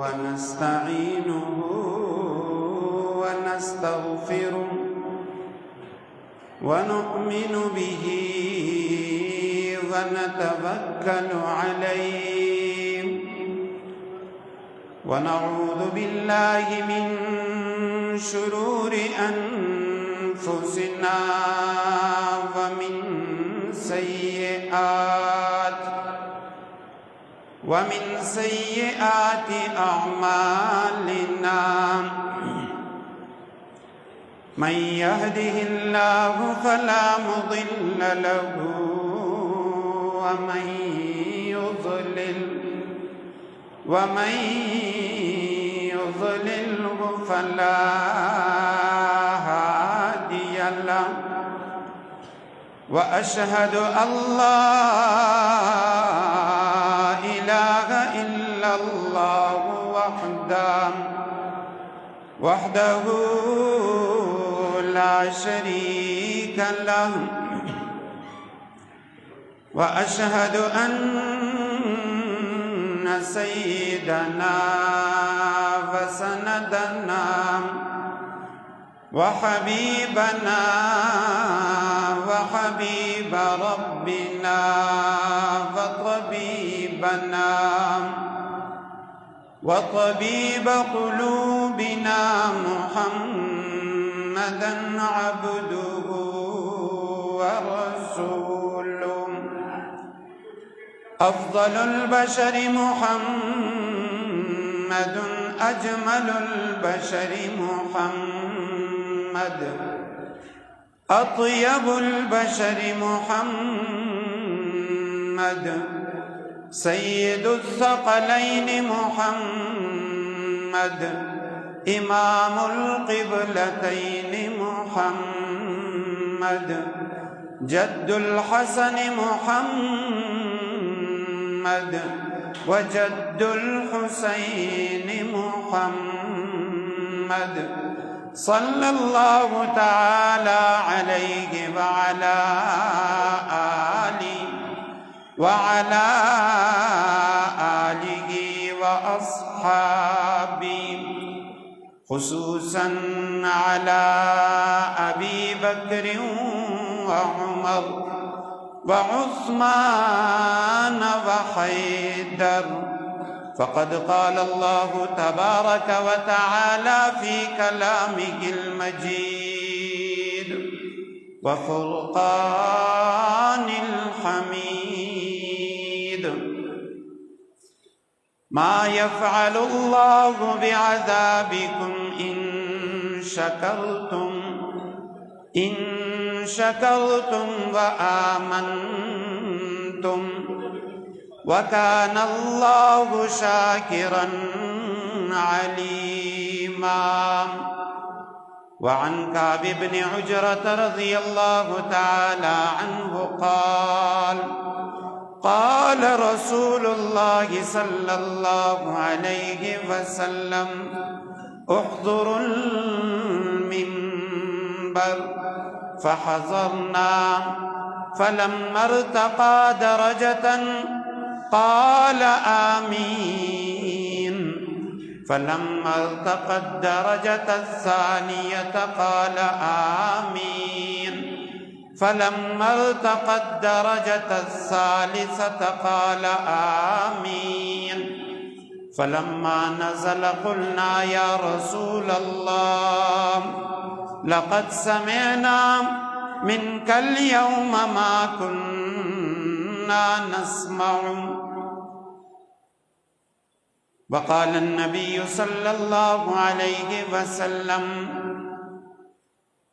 ونستعينه ونستغفره ونؤمن به ونتوكل عليه ونعوذ بالله من شرور أنفسنا ومن سيئات أعمالنا من يهده الله فلا مضل له ومن يضلله فلا هادي له وأشهد أن لا إله إلا الله وحده لا شريك له وأشهد أن سيدنا وسندنا وحبيبنا وحبيب ربنا وطبيب قلوبنا محمدا عبده ورسوله أفضل البشر محمد أجمل البشر محمد أطيب البشر محمد سيد الثقلين محمد إمام القبلتين محمد جد الحسن محمد وجد الحسين محمد صلى الله تعالى عليه وعلى آله وأصحابه خصوصا على أبي بكر وعمر وعثمان وحيدر فقد قال الله تبارك وتعالى في كلامه المجيد وفرقان الحميد ما يفعل الله بعذابكم إن شكرتم وآمنتم وكان الله شاكرا عليما وعن كعب بن عجرة رضي الله تعالى عنه قال رسول الله صلى الله عليه وسلم احضروا المنبر فحضرنا فلما ارتقى درجة قال آمين فلما ارتقى الدرجة الثانية قال آمين فلما ارتقى الدرجة الثالثة قال آمين فلما نزل قلنا يا رسول الله لقد سمعنا منك اليوم ما كنا نسمع وقال النبي صلى الله عليه وسلم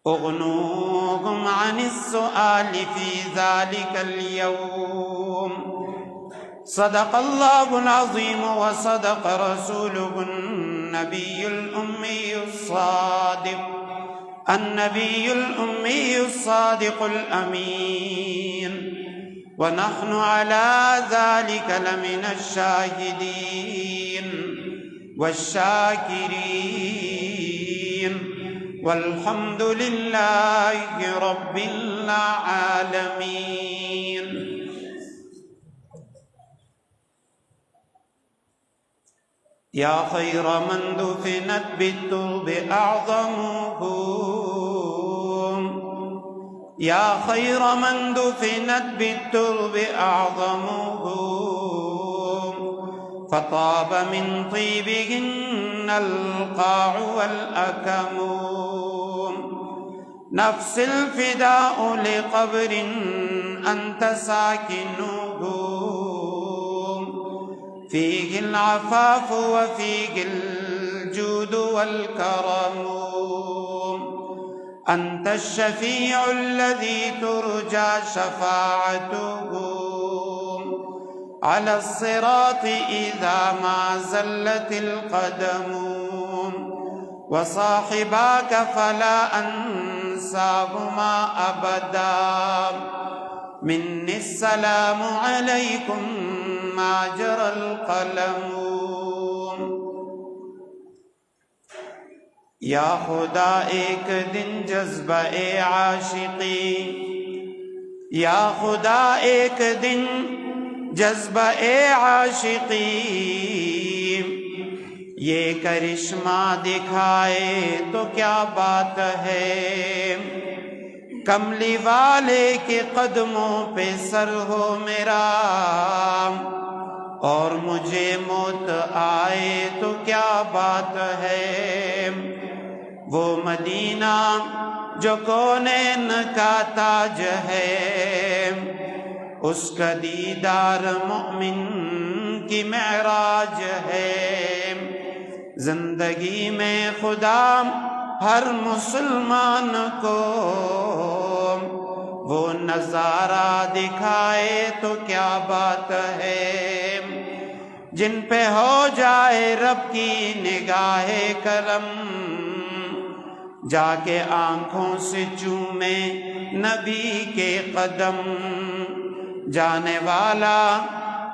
اغنوهم عن السؤال في ذلك اليوم صدق الله العظيم وصدق رسوله النبي الأمي الصادق الأمين ونحن على ذلك لمن الشاهدين والشاكرين والحمد لله رب العالمين یا خیر من دفنت بالترب اعظمهم یا خیر من دفنت بالترب اعظمهم فطاب من طيبهن القاع والأكم نفس الفداء لقبر أنت ساكنه فيه العفاف وفيه الجود والكرم أنت الشفيع الذي ترجى شفاعته على الصراط إذا ما زلت القدم وصاحباك فلا أنساهما أبدا مني السلام عليكم ما جرى القلم یا خدا ایک دن جذبہ عاشقی یا خدا ایک دن جذبہ عاشقی یہ کرشمہ دکھائے تو کیا بات ہے کملی والے کے قدموں پہ سر ہو میرا اور مجھے موت آئے تو کیا بات ہے وہ مدینہ جو کونین کا تاج ہے اس کا دیدار مومن کی معراج ہے زندگی میں خدا ہر مسلمان کو وہ نظارہ دکھائے تو کیا بات ہے جن پہ ہو جائے رب کی نگاہ کرم جا کے آنکھوں سے چومے نبی کے قدم جانے والا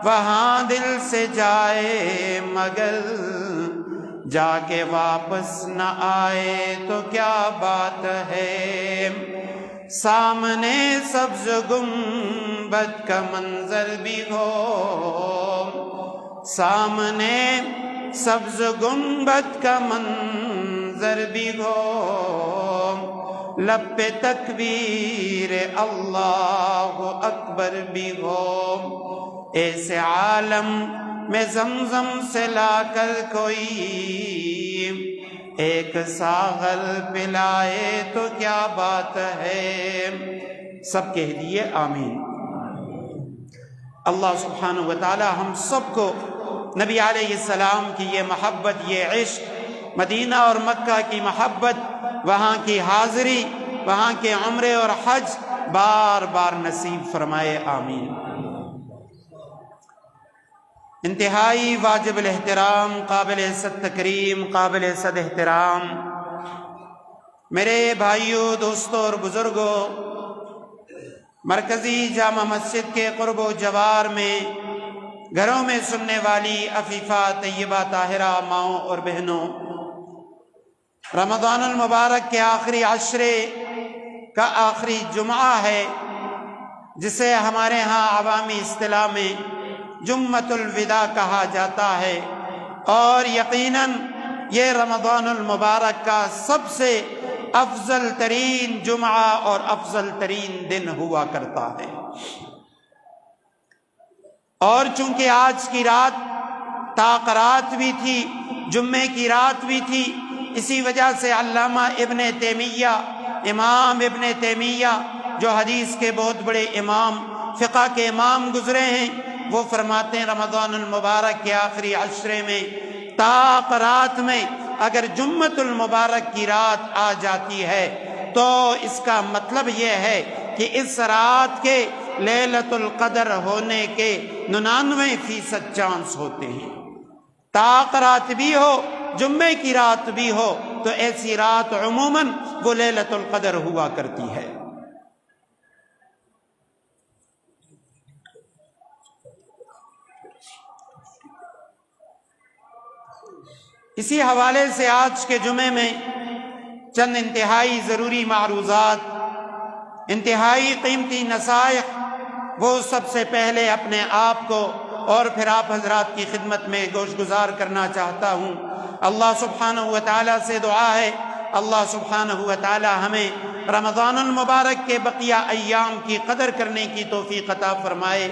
وہاں دل سے جائے مگر جا کے واپس نہ آئے تو کیا بات ہے سامنے سبز گنبد کا منظر بھی ہو سامنے سبز گنبد کا منظر بھی ہو لب پہ تکبیر اللہ اکبر بھی ہو ایسے عالم میں زمزم سے لا کر کوئی ایک ساغر پلائے تو کیا بات ہے سب کہہ دیے آمین اللہ سبحانہ وتعالی ہم سب کو نبی علیہ السلام کی یہ محبت یہ عشق مدینہ اور مکہ کی محبت وہاں کی حاضری وہاں کے عمرے اور حج بار بار نصیب فرمائے آمین انتہائی واجب الاحترام قابل عزت تکریم قابل عزت احترام میرے بھائیوں دوستوں اور بزرگوں مرکزی جامع مسجد کے قرب و جوار میں گھروں میں سننے والی عفیفہ طیبہ طاہرہ ماؤں اور بہنوں رمضان المبارک کے آخری عشرے کا آخری جمعہ ہے جسے ہمارے ہاں عوامی اصطلاح میں جمعۃ الوداع کہا جاتا ہے اور یقیناً یہ رمضان المبارک کا سب سے افضل ترین جمعہ اور افضل ترین دن ہوا کرتا ہے اور چونکہ آج کی رات تاقرات بھی تھی جمعے کی رات بھی تھی اسی وجہ سے علامہ ابن تیمیہ امام ابن تیمیہ جو حدیث کے بہت بڑے امام فقہ کے امام گزرے ہیں وہ فرماتے ہیں رمضان المبارک کے آخری عشرے میں تاقرات میں اگر جمعۃ المبارک کی رات آ جاتی ہے تو اس کا مطلب یہ ہے کہ اس رات کے لیلۃ القدر ہونے کے 99% چانس ہوتے ہیں تاقرات بھی ہو جمعے کی رات بھی ہو تو ایسی رات عموماً وہ لیلۃ القدر ہوا کرتی ہے اسی حوالے سے آج کے جمعے میں چند انتہائی ضروری معروضات انتہائی قیمتی نصائح وہ سب سے پہلے اپنے آپ کو اور پھر آپ حضرات کی خدمت میں گوش گزار کرنا چاہتا ہوں۔ اللہ سبحانہ و تعالیٰ سے دعا ہے، اللہ سبحانہ و تعالیٰ ہمیں رمضان المبارک کے بقیہ ایام کی قدر کرنے کی توفیق عطا فرمائے۔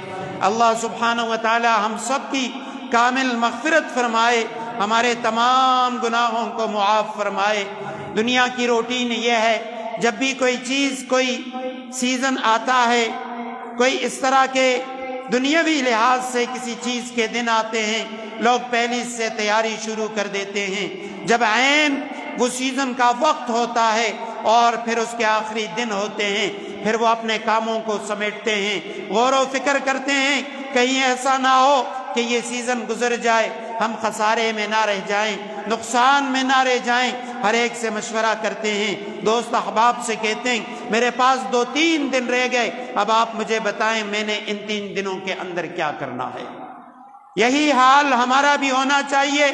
اللہ سبحانہ و تعالیٰ ہم سب کی کامل مغفرت فرمائے، ہمارے تمام گناہوں کو معاف فرمائے۔ دنیا کی روٹین یہ ہے، جب بھی کوئی چیز، کوئی سیزن آتا ہے، کوئی اس طرح کے دنیاوی لحاظ سے کسی چیز کے دن آتے ہیں، لوگ پہلے سے تیاری شروع کر دیتے ہیں۔ جب عین وہ سیزن کا وقت ہوتا ہے اور پھر اس کے آخری دن ہوتے ہیں، پھر وہ اپنے کاموں کو سمیٹتے ہیں، غور و فکر کرتے ہیں کہیں ایسا نہ ہو کہ یہ سیزن گزر جائے، ہم خسارے میں نہ رہ جائیں، نقصان میں نہ رہ جائیں۔ ہر ایک سے مشورہ کرتے ہیں، دوست احباب سے کہتے ہیں میرے پاس 2-3 دن رہ گئے، اب آپ مجھے بتائیں میں نے ان 3 دنوں کے اندر کیا کرنا ہے۔ یہی حال ہمارا بھی ہونا چاہیے۔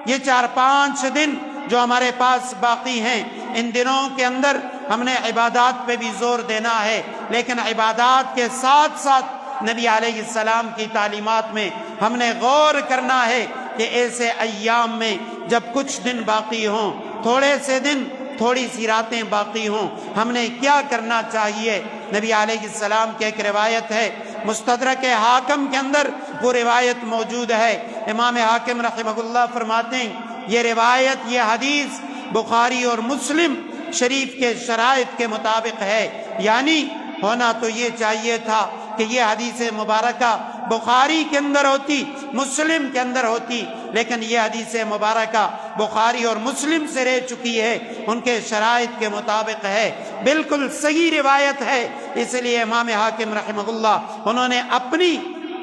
یہ 4-5 دن جو ہمارے پاس باقی ہیں، ان دنوں کے اندر ہم نے عبادات پہ بھی زور دینا ہے، لیکن عبادات کے ساتھ ساتھ نبی علیہ السلام کی تعلیمات میں ہم نے غور کرنا ہے کہ ایسے ایام میں جب کچھ دن باقی ہوں، تھوڑے سے دن، تھوڑی سی راتیں باقی ہوں، ہم نے کیا کرنا چاہیے۔ نبی علیہ السلام کی ایک روایت ہے، مستدرک حاکم کے اندر وہ روایت موجود ہے۔ امام حاکم رحمہ اللہ فرماتے ہیں یہ روایت، یہ حدیث بخاری اور مسلم شریف کے شرائط کے مطابق ہے، یعنی ہونا تو یہ چاہیے تھا کہ یہ حدیث مبارکہ بخاری کے اندر ہوتی، مسلم کے اندر ہوتی، لیکن یہ حدیث مبارکہ بخاری اور مسلم سے رہ چکی ہے، ان کے شرائط کے مطابق ہے، بالکل صحیح روایت ہے۔ اس لیے امام حاکم رحمہ اللہ انہوں نے اپنی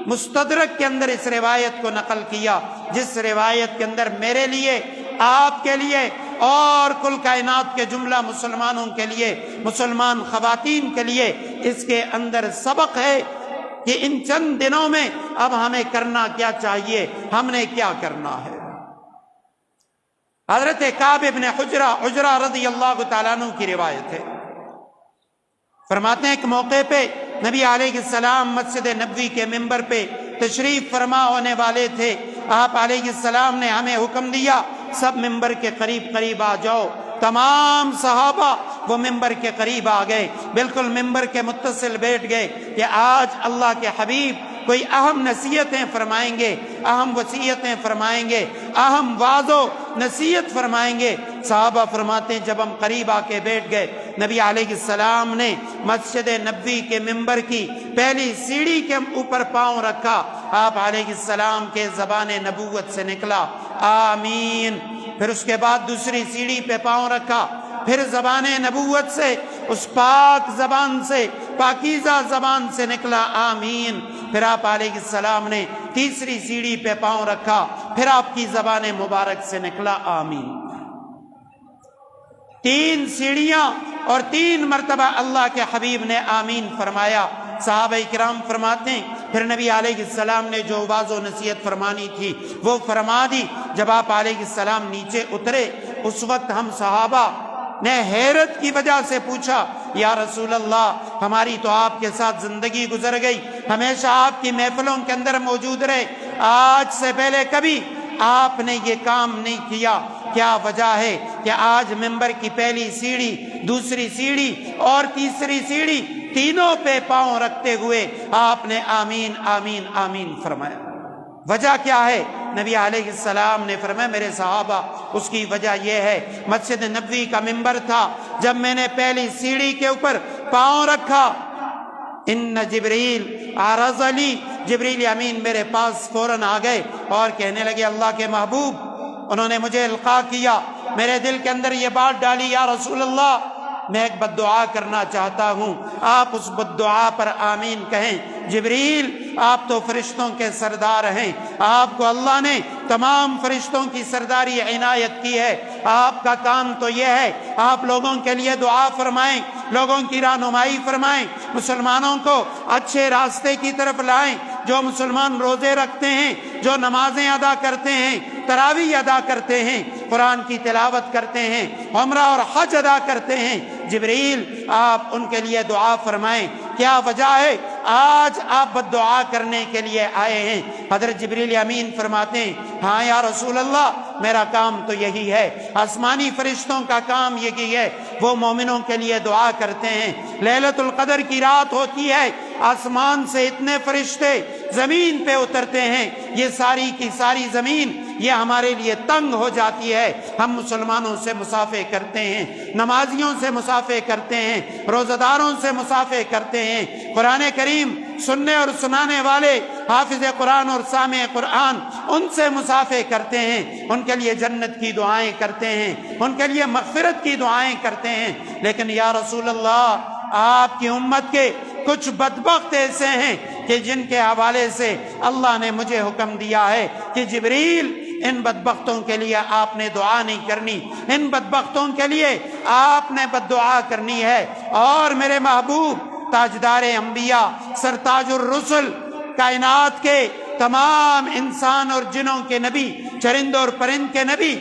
مستدرک کے اندر اس روایت کو نقل کیا، جس روایت کے اندر میرے لیے، آپ کے لیے اور کل کائنات کے جملہ مسلمانوں کے لیے، مسلمان خواتین کے لیے اس کے اندر سبق ہے کہ ان چند دنوں میں اب ہمیں کرنا کیا چاہیے، ہم نے کیا کرنا ہے۔ حضرت کعب ابن حجرہ رضی اللہ تعالیٰ عنہ کی روایت ہے، فرماتے ہیں ایک موقع پہ نبی علیہ السلام مسجد نبوی کے ممبر پہ تشریف فرما ہونے والے تھے۔ آپ علیہ السلام نے ہمیں حکم دیا سب ممبر کے قریب قریب آ جاؤ۔ تمام صحابہ وہ ممبر کے قریب آ گئے، بالکل ممبر کے متصل بیٹھ گئے کہ آج اللہ کے حبیب کوئی اہم نصیحتیں فرمائیں گے، اہم وصیتیں فرمائیں گے، اہم واعظ و نصیحت فرمائیں گے۔ صحابہ فرماتے ہیں جب ہم قریب آ کے بیٹھ گئے، نبی علیہ السلام نے مسجد نبوی کے ممبر کی پہلی سیڑھی کے اوپر پاؤں رکھا، آپ علیہ السلام کے زبان نبوت سے نکلا آمین۔ پھر اس کے بعد دوسری سیڑھی پہ پاؤں رکھا، پھر زبان نبوت سے، اس پاک زبان سے، پاکیزہ زبان سے نکلا آمین۔ پھر آپ علیہ السلام نے تیسری سیڑھی پہ پاؤں رکھا، پھر آپ کی زبان مبارک سے نکلا آمین۔ 3 سیڑھیاں اور 3 مرتبہ اللہ کے حبیب نے آمین فرمایا۔ صحابہ کرام فرماتے ہیں پھر نبی علیہ السلام نے جو واعظ و نصیحت فرمانی تھی وہ فرما دی۔ جب آپ علیہ السلام نیچے اترے، اس وقت ہم صحابہ نے حیرت کی وجہ سے پوچھا یا رسول اللہ، ہماری تو آپ کے ساتھ زندگی گزر گئی، ہمیشہ آپ کی محفلوں کے اندر موجود رہے، آج سے پہلے کبھی آپ نے یہ کام نہیں کیا، کیا وجہ ہے کہ آج ممبر کی پہلی سیڑھی، دوسری سیڑھی اور تیسری سیڑھی، تینوں پہ پاؤں رکھتے ہوئے آپ نے آمین آمین آمین فرمایا؟ وجہ کیا ہے؟ نبی علیہ السلام نے فرمایا میرے صحابہ، اس کی وجہ یہ ہے مسجد نبوی کا ممبر تھا، جب میں نے پہلی سیڑھی کے اوپر پاؤں رکھا، ان جبریل عرض لی، جبریل امین میرے پاس فوراً آ گئے اور کہنے لگے اللہ کے محبوب، انہوں نے مجھے القاء کیا، میرے دل کے اندر یہ بات ڈالی یا رسول اللہ میں ایک بد دعا کرنا چاہتا ہوں، آپ اس بد دعا پر آمین کہیں۔ جبریل آپ تو فرشتوں کے سردار ہیں، آپ کو اللہ نے تمام فرشتوں کی سرداری عنایت کی ہے، آپ کا کام تو یہ ہے آپ لوگوں کے لیے دعا فرمائیں، لوگوں کی رہنمائی فرمائیں، مسلمانوں کو اچھے راستے کی طرف لائیں۔ جو مسلمان روزے رکھتے ہیں، جو نمازیں ادا کرتے ہیں، تراویح ادا کرتے ہیں، قرآن کی تلاوت کرتے ہیں، عمرہ اور حج ادا کرتے ہیں، جبریل آپ ان کے لیے دعا فرمائیں۔ کیا وجہ ہے آج آپ بد دعا کرنے کے لیے آئے ہیں؟ حضرت جبریل امین فرماتے ہیں ہاں یا رسول اللہ، میرا کام تو یہی ہے، آسمانی فرشتوں کا کام یہی ہے، وہ مومنوں کے لیے دعا کرتے ہیں۔ لیلۃ القدر کی رات ہوتی ہے، آسمان سے اتنے فرشتے زمین پہ اترتے ہیں، یہ ساری کی ساری زمین یہ ہمارے لیے تنگ ہو جاتی ہے۔ ہم مسلمانوں سے مصافحے کرتے ہیں، نمازیوں سے مصافحے کرتے ہیں، روزہ داروں سے مصافحے کرتے ہیں، قرآن کریم سننے اور سنانے والے حافظ قرآن اور سامع قرآن ان سے مصافحے کرتے ہیں، ان کے لیے جنت کی دعائیں کرتے ہیں، ان کے لیے مغفرت کی دعائیں کرتے ہیں۔ لیکن یا رسول اللہ، آپ کی امت کے کچھ بدبخت ایسے ہیں کہ جن کے حوالے سے اللہ نے مجھے حکم دیا ہے کہ جبریل ان بدبختوں کے لیے آپ نے دعا نہیں کرنی، ان بدبختوں کے لیے آپ نے بد دعا کرنی ہے۔ اور میرے محبوب تاجدار انبیاء، سرتاج الرسل، کائنات کے تمام انسان اور جنوں کے نبی، چرند اور پرند کے نبی،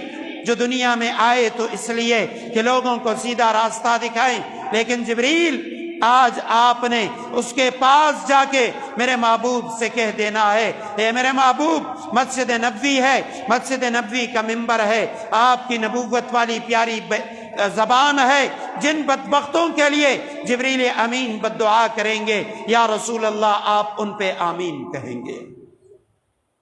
جو دنیا میں آئے تو اس لیے کہ لوگوں کو سیدھا راستہ دکھائیں، لیکن جبریل آج آپ نے اس کے پاس جا کے میرے محبوب سے کہہ دینا ہے، اے میرے محبوب، مسجد نبوی ہے، مسجد نبوی کا منبر ہے، آپ کی نبوت والی پیاری زبان ہے، جن بدبختوں کے لیے جبریل امین بد دعا کریں گے یا رسول اللہ آپ ان پہ آمین کہیں گے،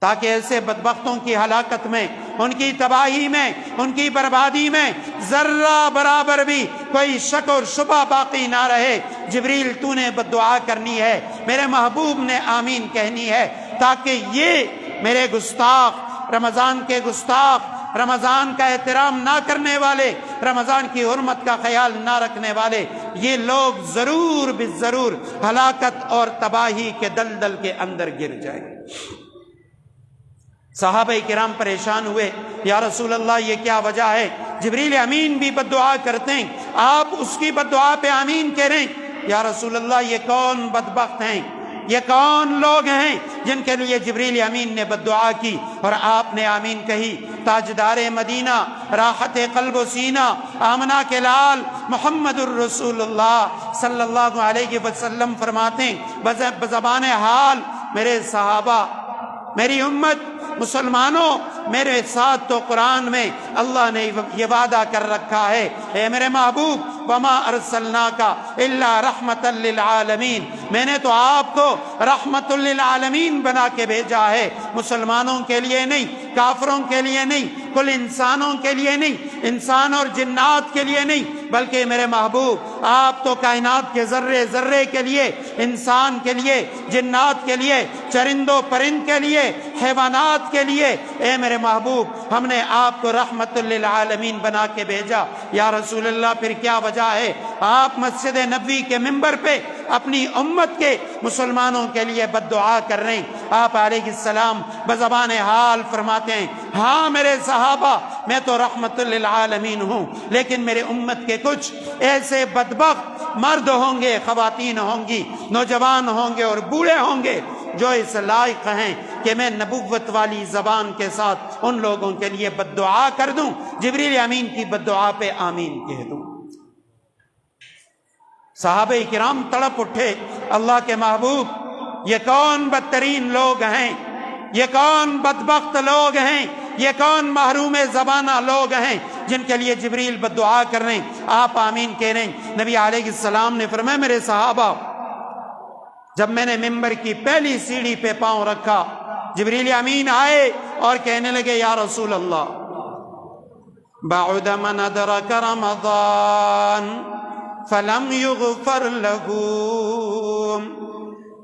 تاکہ ایسے بدبختوں کی ہلاکت میں، ان کی تباہی میں، ان کی بربادی میں ذرہ برابر بھی کوئی شک اور شبہ باقی نہ رہے۔ جبریل تو نے بد دعا کرنی ہے، میرے محبوب نے آمین کہنی ہے، تاکہ یہ میرے گستاخ، رمضان کے گستاخ، رمضان کا احترام نہ کرنے والے، رمضان کی حرمت کا خیال نہ رکھنے والے، یہ لوگ ضرور بالضرور ہلاکت اور تباہی کے دلدل کے اندر گر جائیں۔ صحابہ کرام پریشان ہوئے، یا رسول اللہ یہ کیا وجہ ہے؟ جبریل امین بھی بد دعا کرتے ہیں، آپ اس کی بد دعا پہ آمین کہہ رہے ہیں۔ یا رسول اللہ یہ کون بدبخت ہیں، یہ کون لوگ ہیں جن کے لیے جبریل امین نے بد دعا کی اور آپ نے آمین کہی؟ تاجدار مدینہ، راحت قلب و سینہ، آمنہ کے لال محمد الرسول اللہ صلی اللہ علیہ وسلم فرماتے ہیں بزبان حال، میرے صحابہ، میری امت، مسلمانوں، میرے ساتھ تو قرآن میں اللہ نے یہ وعدہ کر رکھا ہے، اے میرے محبوب، وما ارسلناک الا رحمت للعالمین، میں نے تو آپ کو رحمت للعالمین بنا کے بھیجا ہے، مسلمانوں کے لیے نہیں، کافروں کے لیے نہیں، کل انسانوں کے لیے نہیں، انسان اور جنات کے لیے نہیں، بلکہ میرے محبوب آپ تو کائنات کے ذرے ذرے کے لیے، انسان کے لیے، جنات کے لیے، چرند و پرند کے لیے، حیوانات کے لیے، اے میرے محبوب ہم نے آپ کو رحمت للعالمین بنا کے بھیجا۔ یا رسول اللہ پھر کیا وجہ ہے آپ مسجد نبوی کے منبر پہ اپنی امت کے مسلمانوں کے لیے بد دعا کر رہے ہیں؟ آپ علیہ السلام بزبان حال فرماتے ہیں ہاں میرے صحابہ، میں تو رحمت للعالمین ہوں، لیکن میرے امت کے کچھ ایسے بدبخت مرد ہوں گے، خواتین ہوں گی، نوجوان ہوں گے اور بوڑھے ہوں گے جو اس لائق ہیں کہ میں نبوت والی زبان کے ساتھ ان لوگوں کے لیے بد دعا کر دوں، جبریل امین کی بد دعا پہ آمین کہہ دوں۔ صحابہ کرام تڑپ اٹھے، اللہ کے محبوب یہ کون بدترین لوگ ہیں، یہ کون بدبخت لوگ ہیں، یہ کون محروم زبانہ لوگ ہیں جن کے لیے جبریل بد دعا کر رہے ہیں، آپ آمین کہہ رہے ہیں۔ نبی علیہ السلام نے فرمایا میرے صحابہ، جب میں نے ممبر کی پہلی سیڑھی پہ پاؤں رکھا، جبریل امین آئے اور کہنے لگے یا رسول اللہ، بعد من ادرک رمضان فلم یغفر له،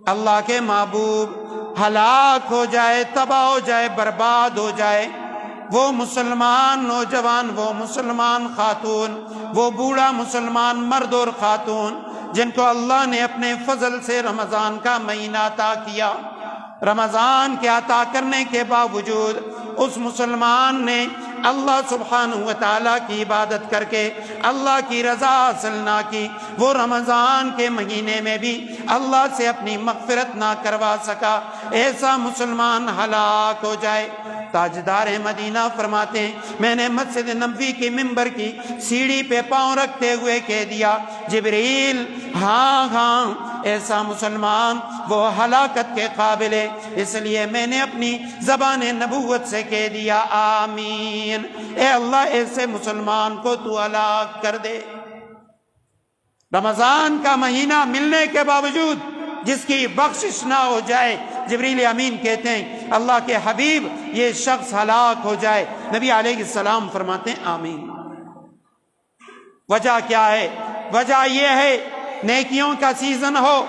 اللہ کے محبوب ہلاک ہو جائے، تباہ ہو جائے، برباد ہو جائے وہ مسلمان نوجوان، وہ مسلمان خاتون، وہ بوڑھا مسلمان مرد اور خاتون جن کو اللہ نے اپنے فضل سے رمضان کا مہینہ عطا کیا۔ رمضان کے عطا کرنے کے باوجود اس مسلمان نے اللہ سبحانہ و تعالیٰ کی عبادت کر کے اللہ کی رضا حاصل نہ کی، وہ رمضان کے مہینے میں بھی اللہ سے اپنی مغفرت نہ کروا سکا، ایسا مسلمان ہلاک ہو جائے۔ تاجدار مدینہ فرماتے ہیں میں نے مسجد نبوی کی ممبر کی سیڑھی پہ پاؤں رکھتے ہوئے کہہ دیا جبریل ہاں ہاں ایسا مسلمان وہ ہلاکت کے قابل ہے، اس لیے میں نے اپنی زبان نبوت سے کہہ دیا آمین، اے اللہ ایسے مسلمان کو تو ہلاک کر دے۔ رمضان کا مہینہ ملنے کے باوجود جس کی بخشش نہ ہو جائے، جبریل امین کہتے ہیں اللہ کے حبیب یہ شخص ہلاک ہو جائے۔ نبی علیہ السلام فرماتے ہیں آمین۔ وجہ کیا ہے؟ وجہ یہ ہے نیکیوں کا سیزن ہو،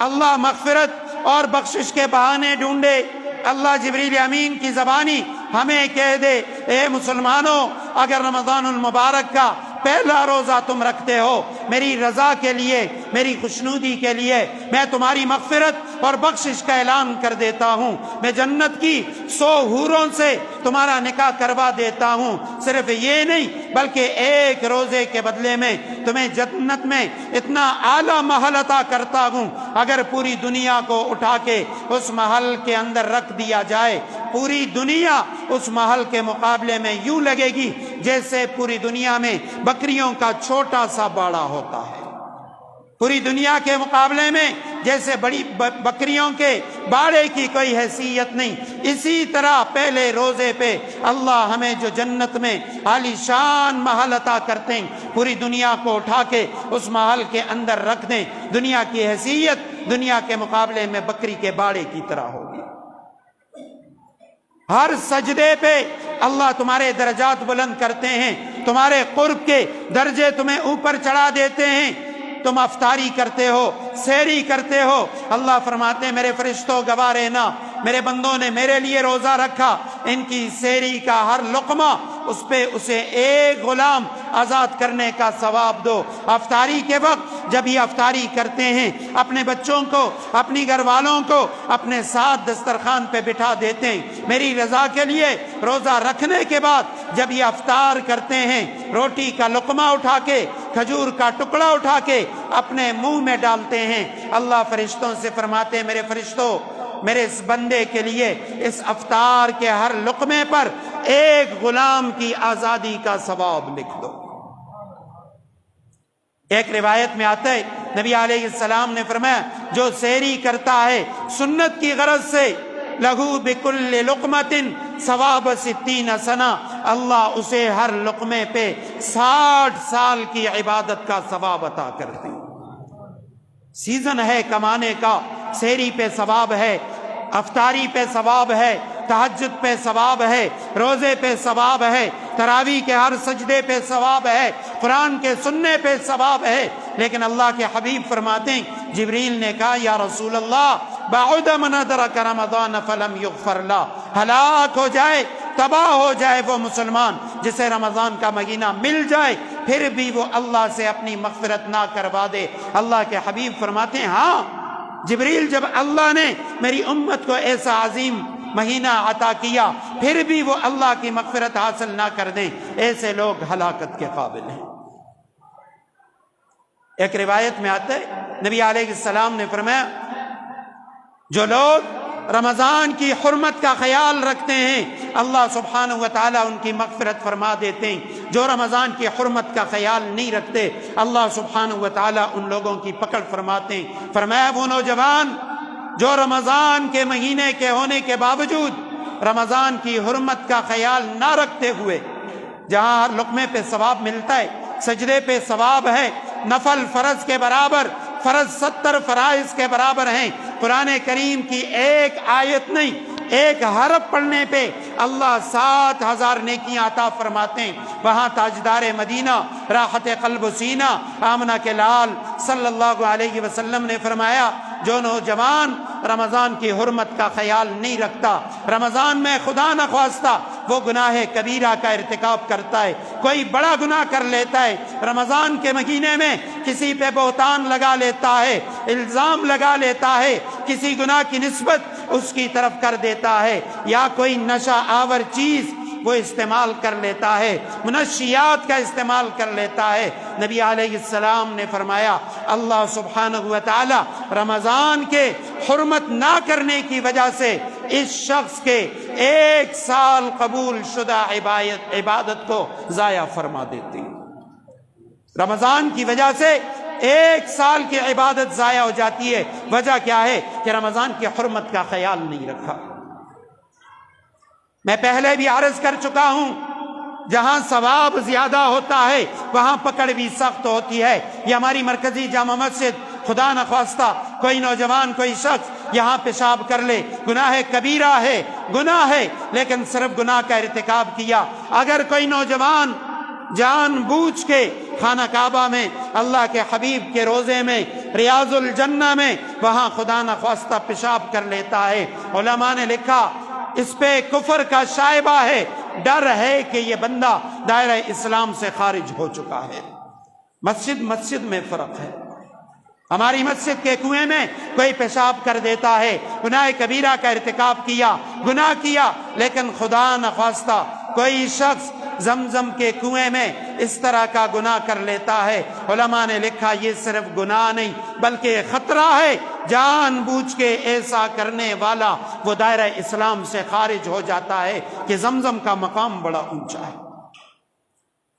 اللہ مغفرت اور بخشش کے بہانے ڈھونڈے، اللہ جبریل امین کی زبانی ہمیں کہہ دے اے مسلمانوں اگر رمضان المبارک کا پہلا روزہ تم رکھتے ہو میری رضا کے لیے، میری خوشنودی کے لیے، میں تمہاری مغفرت اور بخشش کا اعلان کر دیتا ہوں، میں جنت کی 100 حوروں سے تمہارا نکاح کروا دیتا ہوں، صرف یہ نہیں بلکہ ایک روزے کے بدلے میں تمہیں جنت میں اتنا اعلیٰ محل عطا کرتا ہوں اگر پوری دنیا کو اٹھا کے اس محل کے اندر رکھ دیا جائے، پوری دنیا اس محل کے مقابلے میں یوں لگے گی جیسے پوری دنیا میں بکریوں کا چھوٹا سا باڑا ہوتا ہے، پوری دنیا کے مقابلے میں جیسے بڑی بکریوں کے باڑے کی کوئی حیثیت نہیں۔ اسی طرح پہلے روزے پہ اللہ ہمیں جو جنت میں عالی شان محل عطا کرتے ہیں پوری دنیا کو اٹھا کے اس محل کے اندر رکھ دیں، دنیا کی حیثیت دنیا کے مقابلے میں بکری کے باڑے کی طرح ہوگی۔ ہر سجدے پہ اللہ تمہارے درجات بلند کرتے ہیں، تمہارے قرب کے درجے تمہیں اوپر چڑھا دیتے ہیں۔ تم افطاری کرتے ہو، سحری کرتے ہو، اللہ فرماتے ہیں میرے فرشتوں گواہ رہنا میرے بندوں نے میرے لیے روزہ رکھا، ان کی سحری کا ہر لقمہ اس پہ اسے ایک غلام آزاد کرنے کا ثواب دو۔ افطاری کے وقت جب یہ افطاری کرتے ہیں اپنے بچوں کو، اپنی گھر والوں کو اپنے ساتھ دسترخوان پہ بٹھا دیتے ہیں میری رضا کے لیے۔ روزہ رکھنے کے بعد جب یہ افطار کرتے ہیں روٹی کا لقمہ اٹھا کے، کھجور کا ٹکڑا اٹھا کے اپنے منہ میں ڈالتے ہیں، اللہ فرشتوں سے فرماتے ہیں میرے فرشتوں میرے اس بندے کے لیے اس افطار کے ہر لقمے پر ایک غلام کی آزادی کا ثواب لکھ دو۔ ایک روایت میں آتا ہے نبی علیہ السلام نے فرمایا جو سحری کرتا ہے سنت کی غرض سے لہو بکل لقمۃ ثواب 60 سنہ، اللہ اسے ہر لقمے پہ 60 سال کی عبادت کا ثواب عطا کرتے ہیں۔ سیزن ہے کمانے کا، سحری پہ ثواب ہے، افطاری پہ ثواب ہے، تہجد پہ ثواب ہے، روزے پہ ثواب ہے، تراویح کے ہر سجدے پہ ثواب ہے، قرآن کے سننے پہ ثواب ہے۔ لیکن اللہ کے حبیب فرماتے ہیں جبریل نے کہا یا رسول اللہ بعد من ادرک رمضان فلم یغفر له، ہلاک ہو جائے، تباہ ہو جائے وہ مسلمان جسے رمضان کا مہینہ مل جائے پھر بھی وہ اللہ سے اپنی مغفرت نہ کروا دے۔ اللہ کے حبیب فرماتے ہیں ہاں جبریل جب اللہ نے میری امت کو ایسا عظیم مہینہ عطا کیا پھر بھی وہ اللہ کی مغفرت حاصل نہ کر دیں، ایسے لوگ ہلاکت کے قابل ہیں۔ ایک روایت میں آتا ہے نبی علیہ السلام نے فرمایا جو لوگ رمضان کی حرمت کا خیال رکھتے ہیں اللہ سبحانہ و تعالیٰ ان کی مغفرت فرما دیتے ہیں، جو رمضان کی حرمت کا خیال نہیں رکھتے اللہ سبحانہ و تعالیٰ ان لوگوں کی پکڑ فرماتے ہیں۔ فرمایا وہ نوجوان جو رمضان کے مہینے کے ہونے کے باوجود رمضان کی حرمت کا خیال نہ رکھتے ہوئے، جہاں ہر لقمے پہ ثواب ملتا ہے، سجدے پہ ثواب ہے، نفل فرض کے برابر، فرض 70 فرائض کے برابر ہیں، قرآن کریم کی ایک آیت نہیں ایک حرف پڑھنے پہ اللہ 7000 نیکیاں عطا فرماتے ہیں۔ وہاں تاجدار مدینہ راحت قلب و سینہ آمنہ کے لال صلی اللہ علیہ وسلم نے فرمایا جو نوجوان رمضان کی حرمت کا خیال نہیں رکھتا، رمضان میں خدا نخواستہ وہ گناہ کبیرہ کا ارتکاب کرتا ہے، کوئی بڑا گناہ کر لیتا ہے، رمضان کے مہینے میں کسی پہ بہتان لگا لیتا ہے، الزام لگا لیتا ہے، کسی گناہ کی نسبت اس کی طرف کر دیتا ہے، یا کوئی نشہ آور چیز وہ استعمال کر لیتا ہے، منشیات کا استعمال کر لیتا ہے۔ نبی علیہ السلام نے فرمایا اللہ سبحانہ و تعالی رمضان کے حرمت نہ کرنے کی وجہ سے اس شخص کے 1 سال قبول شدہ عبادت کو ضائع فرما دیتی ہے۔ رمضان کی وجہ سے 1 سال کی عبادت ضائع ہو جاتی ہے۔ وجہ کیا ہے؟ کہ رمضان کی حرمت کا خیال نہیں رکھا۔ میں پہلے بھی عرض کر چکا ہوں، جہاں ثواب زیادہ ہوتا ہے وہاں پکڑ بھی سخت ہوتی ہے۔ یہ ہماری مرکزی جامع مسجد، خدا نخواستہ کوئی نوجوان، کوئی شخص یہاں پیشاب کر لے، گناہ کبیرہ ہے، گناہ ہے، لیکن صرف گناہ کا ارتکاب کیا۔ اگر کوئی نوجوان جان بوجھ کے خانہ کعبہ میں، اللہ کے حبیب کے روضے میں، ریاض الجنہ میں، وہاں خدا نخواستہ پیشاب کر لیتا ہے، علماء نے لکھا اس پہ کفر کا شائبہ ہے، ڈر ہے کہ یہ بندہ دائرہ اسلام سے خارج ہو چکا ہے۔ مسجد میں فرق ہے۔ ہماری مسجد کے کنویں میں کوئی پیشاب کر دیتا ہے، گناہ کبیرہ کا ارتکاب کیا، گناہ کیا، لیکن خدا نخواستہ کوئی شخص زمزم کے کنویں میں اس طرح کا گناہ کر لیتا ہے، علماء نے لکھا یہ صرف گناہ نہیں بلکہ خطرہ ہے، جان بوجھ کے ایسا کرنے والا وہ دائرہ اسلام سے خارج ہو جاتا ہے کہ زمزم کا مقام بڑا اونچا ہے۔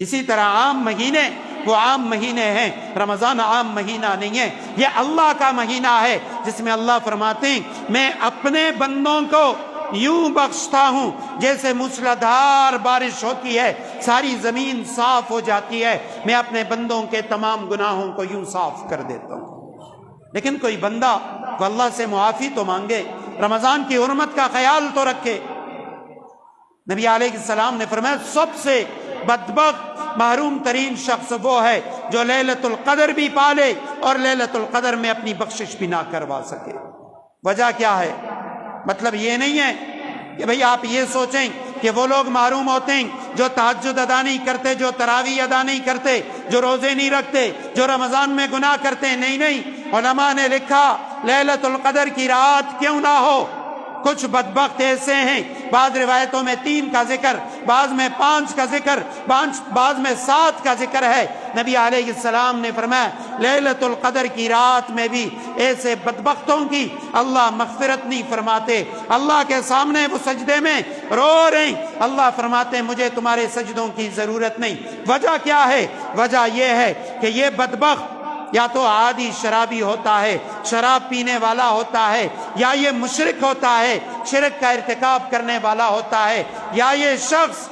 اسی طرح عام مہینے وہ عام مہینے ہیں، رمضان عام مہینہ نہیں ہے، یہ اللہ کا مہینہ ہے جس میں اللہ فرماتے ہیں میں اپنے بندوں کو یوں بخشتا ہوں جیسے موسلادھار بارش ہوتی ہے، ساری زمین صاف ہو جاتی ہے، میں اپنے بندوں کے تمام گناہوں کو یوں صاف کر دیتا ہوں۔ لیکن کوئی بندہ وہ اللہ سے معافی تو مانگے، رمضان کی حرمت کا خیال تو رکھے۔ نبی علیہ السلام نے فرمایا سب سے بدبخت محروم ترین شخص وہ ہے جو لیلۃ القدر بھی پالے اور لیلۃ القدر میں اپنی بخشش بھی نہ کروا سکے۔ وجہ کیا ہے؟ مطلب یہ نہیں ہے کہ بھئی آپ یہ سوچیں کہ وہ لوگ محروم ہوتے ہیں جو تہجد ادا نہیں کرتے، جو تراویح ادا نہیں کرتے، جو روزے نہیں رکھتے، جو رمضان میں گناہ کرتے ہیں۔ نہیں، علماء نے لکھا لیلۃ القدر کی رات کیوں نہ ہو، کچھ بدبخت ایسے ہیں، بعض روایتوں میں 3 کا ذکر، بعض میں 5 کا ذکر، بعض میں 7 کا ذکر ہے۔ نبی علیہ السلام نے فرمایا لیلۃ القدر کی رات میں بھی ایسے بدبختوں کی اللہ مغفرت نہیں فرماتے، اللہ کے سامنے وہ سجدے میں رو رہے ہیں، اللہ فرماتے ہیں مجھے تمہارے سجدوں کی ضرورت نہیں۔ وجہ کیا ہے؟ وجہ یہ ہے کہ یہ بدبخت یا تو عادی شرابی ہوتا ہے، شراب پینے والا ہوتا ہے، یا یہ مشرک ہوتا ہے، شرک کا ارتکاب کرنے والا ہوتا ہے، یا یہ شخص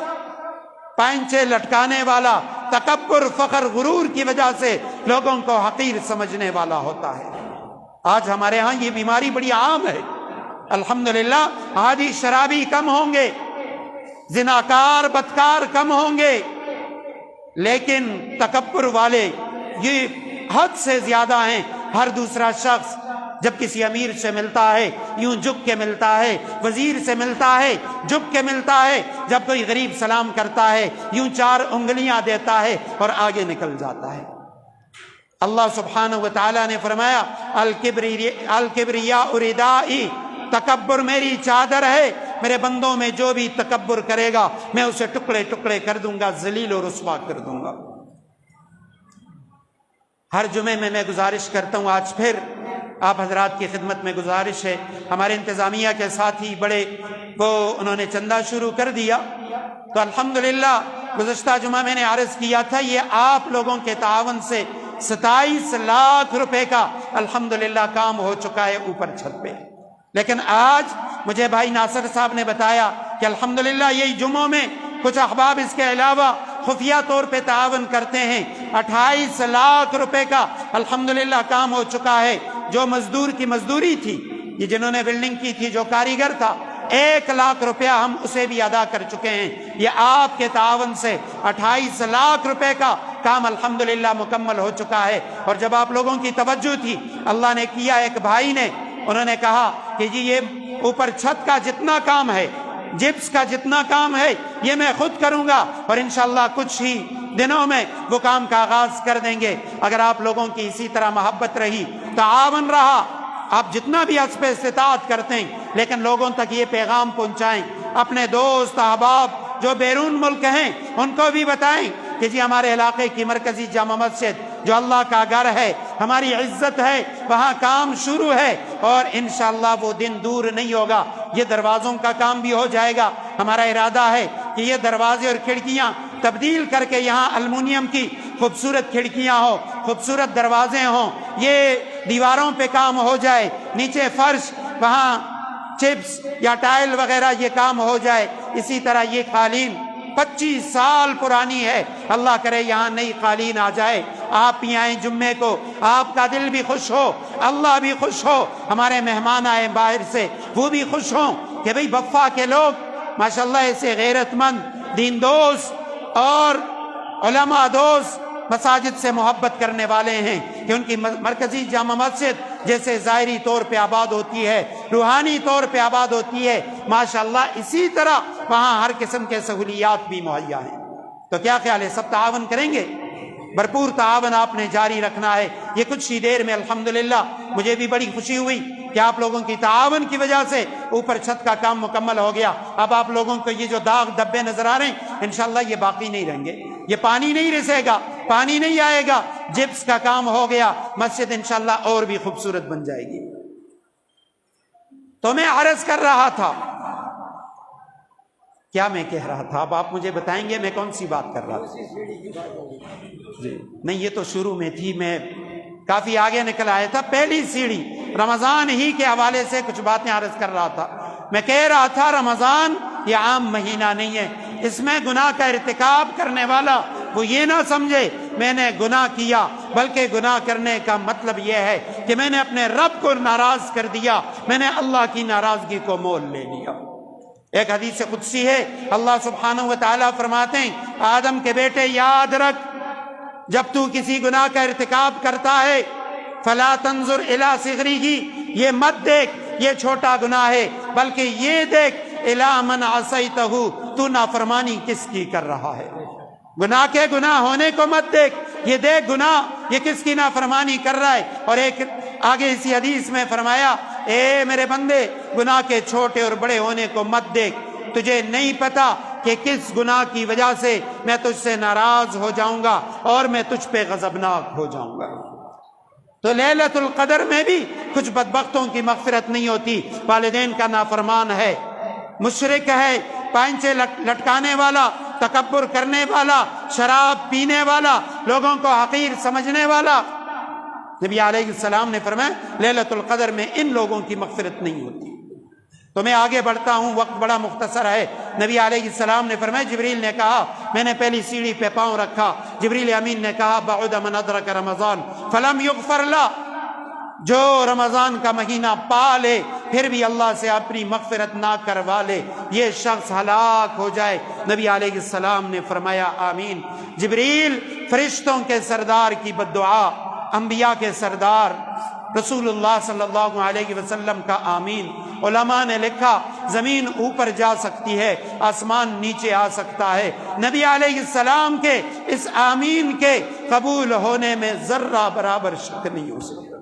پائنچے لٹکانے والا، تکبر، فخر، غرور کی وجہ سے لوگوں کو حقیر سمجھنے والا ہوتا ہے۔ آج ہمارے ہاں یہ بیماری بڑی عام ہے۔ الحمدللہ عادی شرابی کم ہوں گے، زناکار، بدکار کم ہوں گے، لیکن تکبر والے یہ حد سے زیادہ ہیں۔ ہر دوسرا شخص جب کسی امیر سے ملتا ہے یوں جھک کے ملتا ہے، وزیر سے ملتا ہے جھک کے ملتا ہے، جب کوئی غریب سلام کرتا ہے یوں 4 انگلیاں دیتا ہے اور آگے نکل جاتا ہے۔ اللہ سبحانہ و تعالیٰ نے فرمایا الکبریاء ردائی، تکبر میری چادر ہے، میرے بندوں میں جو بھی تکبر کرے گا میں اسے ٹکڑے ٹکڑے کر دوں گا، ذلیل و رسوا کر دوں گا۔ ہر جمعے میں گزارش کرتا ہوں، آج پھر آپ حضرات کی خدمت میں گزارش ہے، ہمارے انتظامیہ کے ساتھی بڑے انہوں نے چندہ شروع کر دیا، تو الحمدللہ گزشتہ جمعہ میں نے عرض کیا تھا یہ آپ لوگوں کے تعاون سے 27 لاکھ روپے کا الحمدللہ کام ہو چکا ہے اوپر چھت پہ۔ لیکن آج مجھے بھائی ناصر صاحب نے بتایا کہ الحمدللہ یہی جمعوں میں کچھ احباب اس کے علاوہ خفیہ طور پہ تعاون کرتے ہیں، 28 لاکھ روپے کا الحمدللہ کام ہو چکا ہے۔ جو مزدور کی مزدوری تھی، یہ جنہوں نے ویلڈنگ کی تھی، جو کاریگر تھا، 1 لاکھ روپیہ ہم اسے بھی ادا کر چکے ہیں۔ یہ آپ کے تعاون سے 28 لاکھ روپے کا کام الحمدللہ مکمل ہو چکا ہے۔ اور جب آپ لوگوں کی توجہ تھی، اللہ نے کیا، ایک بھائی نے انہوں نے کہا کہ جی یہ اوپر چھت کا جتنا کام ہے، جپس کا جتنا کام ہے، یہ میں خود کروں گا، اور انشاءاللہ کچھ ہی دنوں میں وہ کام کا آغاز کر دیں گے۔ اگر آپ لوگوں کی اسی طرح محبت رہی، تعاون رہا، آپ جتنا بھی حسب استطاعت کرتے ہیں لیکن لوگوں تک یہ پیغام پہنچائیں، اپنے دوست احباب جو بیرون ملک ہیں ان کو بھی بتائیں کہ جی ہمارے علاقے کی مرکزی جامع مسجد جو اللہ کا گھر ہے، ہماری عزت ہے، وہاں کام شروع ہے اور انشاءاللہ وہ دن دور نہیں ہوگا، یہ دروازوں کا کام بھی ہو جائے گا۔ ہمارا ارادہ ہے کہ یہ دروازے اور کھڑکیاں تبدیل کر کے یہاں المونیم کی خوبصورت کھڑکیاں ہوں، خوبصورت دروازے ہوں، یہ دیواروں پہ کام ہو جائے، نیچے فرش، وہاں چپس یا ٹائل وغیرہ یہ کام ہو جائے۔ اسی طرح یہ قالین 25 سال پرانی ہے، اللہ کرے یہاں نئی قالین آ جائے، آپ بھی آئیں جمعے کو، آپ کا دل بھی خوش ہو، اللہ بھی خوش ہو، ہمارے مہمان آئے باہر سے وہ بھی خوش ہوں کہ بھئی بفا کے لوگ ماشاءاللہ ایسے غیرت مند، دین دوست اور علماء دوست، مساجد سے محبت کرنے والے ہیں کہ ان کی مرکزی جامع مسجد جیسے ظاہری طور پہ آباد ہوتی ہے، روحانی طور پہ آباد ہوتی ہے، ماشاءاللہ اسی طرح وہاں ہر قسم کے سہولیات بھی مہیا ہیں۔ تو کیا خیال ہے، سب تعاون کریں گے؟ بھرپور تعاون آپ نے جاری رکھنا ہے۔ یہ کچھ ہی دیر میں الحمدللہ مجھے بھی بڑی خوشی ہوئی کہ آپ لوگوں کی تعاون کی وجہ سے اوپر چھت کا کام مکمل ہو گیا۔ اب آپ لوگوں کو یہ جو داغ دبے نظر آ رہے ہیں انشاءاللہ یہ باقی نہیں رہیں گے، یہ پانی نہیں رسے گا، پانی نہیں آئے گا، جپس کا کام ہو گیا، مسجد انشاءاللہ اور بھی خوبصورت بن جائے گی۔ تو میں عرض کر رہا تھا، کیا میں کہہ رہا تھا، اب آپ مجھے بتائیں گے میں کون سی بات کر رہا تھا؟ جی نہیں، یہ تو شروع میں تھی، میں کافی آگے نکل آیا تھا۔ پہلی سیڑھی رمضان ہی کے حوالے سے کچھ باتیں عرض کر رہا تھا۔ میں کہہ رہا تھا رمضان یہ عام مہینہ نہیں ہے، اس میں گناہ کا ارتکاب کرنے والا وہ یہ نہ سمجھے میں نے گناہ کیا، بلکہ گناہ کرنے کا مطلب یہ ہے کہ میں نے اپنے رب کو ناراض کر دیا، میں نے اللہ کی ناراضگی کو مول لے لیا۔ ایک حدیث قدسی ہے، اللہ سبحانہ و تعالیٰ فرماتے ہیں آدم کے بیٹے یاد رکھ، جب تو کسی گناہ کا ارتکاب کرتا ہے فلا تنظر الی صغرہ، یہ مت دیکھ یہ چھوٹا گناہ ہے، بلکہ یہ دیکھ الی من عصیتہ، تو نافرمانی کس کی کر رہا ہے۔ گناہ کے گناہ ہونے کو مت دیکھ، یہ دیکھ گناہ یہ کس کی نافرمانی کر رہا ہے۔ اور ایک آگے اسی حدیث میں فرمایا اے میرے بندے گناہ کے چھوٹے اور بڑے ہونے کو مت دیکھ، تجھے نہیں پتا کہ کس گناہ کی وجہ سے میں تجھ سے ناراض ہو جاؤں گا اور میں تجھ پہ غضبناک ہو جاؤں گا۔ تو لیلۃ القدر میں بھی کچھ بدبختوں کی مغفرت نہیں ہوتی، والدین کا نافرمان ہے، مشرک ہے، پائنچے لٹکانے والا، تکبر کرنے والا، شراب پینے والا، لوگوں کو حقیر سمجھنے والا۔ نبی علیہ السلام نے فرمایا لیلۃ القدر میں ان لوگوں کی مغفرت نہیں ہوتی۔ تو میں آگے بڑھتا ہوں، وقت بڑا مختصر ہے۔ نبی علیہ السلام نے فرمایا جبریل نے کہا، میں نے پہلی سیڑھی پہ پاؤں رکھا، جبریل امین نے کہا بعد من ادرک رمضان فلم یغفر له، جو رمضان کا مہینہ پا لے پھر بھی اللہ سے اپنی مغفرت نہ کروا لے یہ شخص ہلاک ہو جائے۔ نبی علیہ السلام نے فرمایا آمین۔ جبریل فرشتوں کے سردار کی بددعا، انبیاء کے سردار رسول اللہ صلی اللہ علیہ وسلم کا آمین۔ علماء نے لکھا زمین اوپر جا سکتی ہے، آسمان نیچے آ سکتا ہے، نبی علیہ السلام کے اس آمین کے قبول ہونے میں ذرہ برابر شک نہیں ہو سکتا۔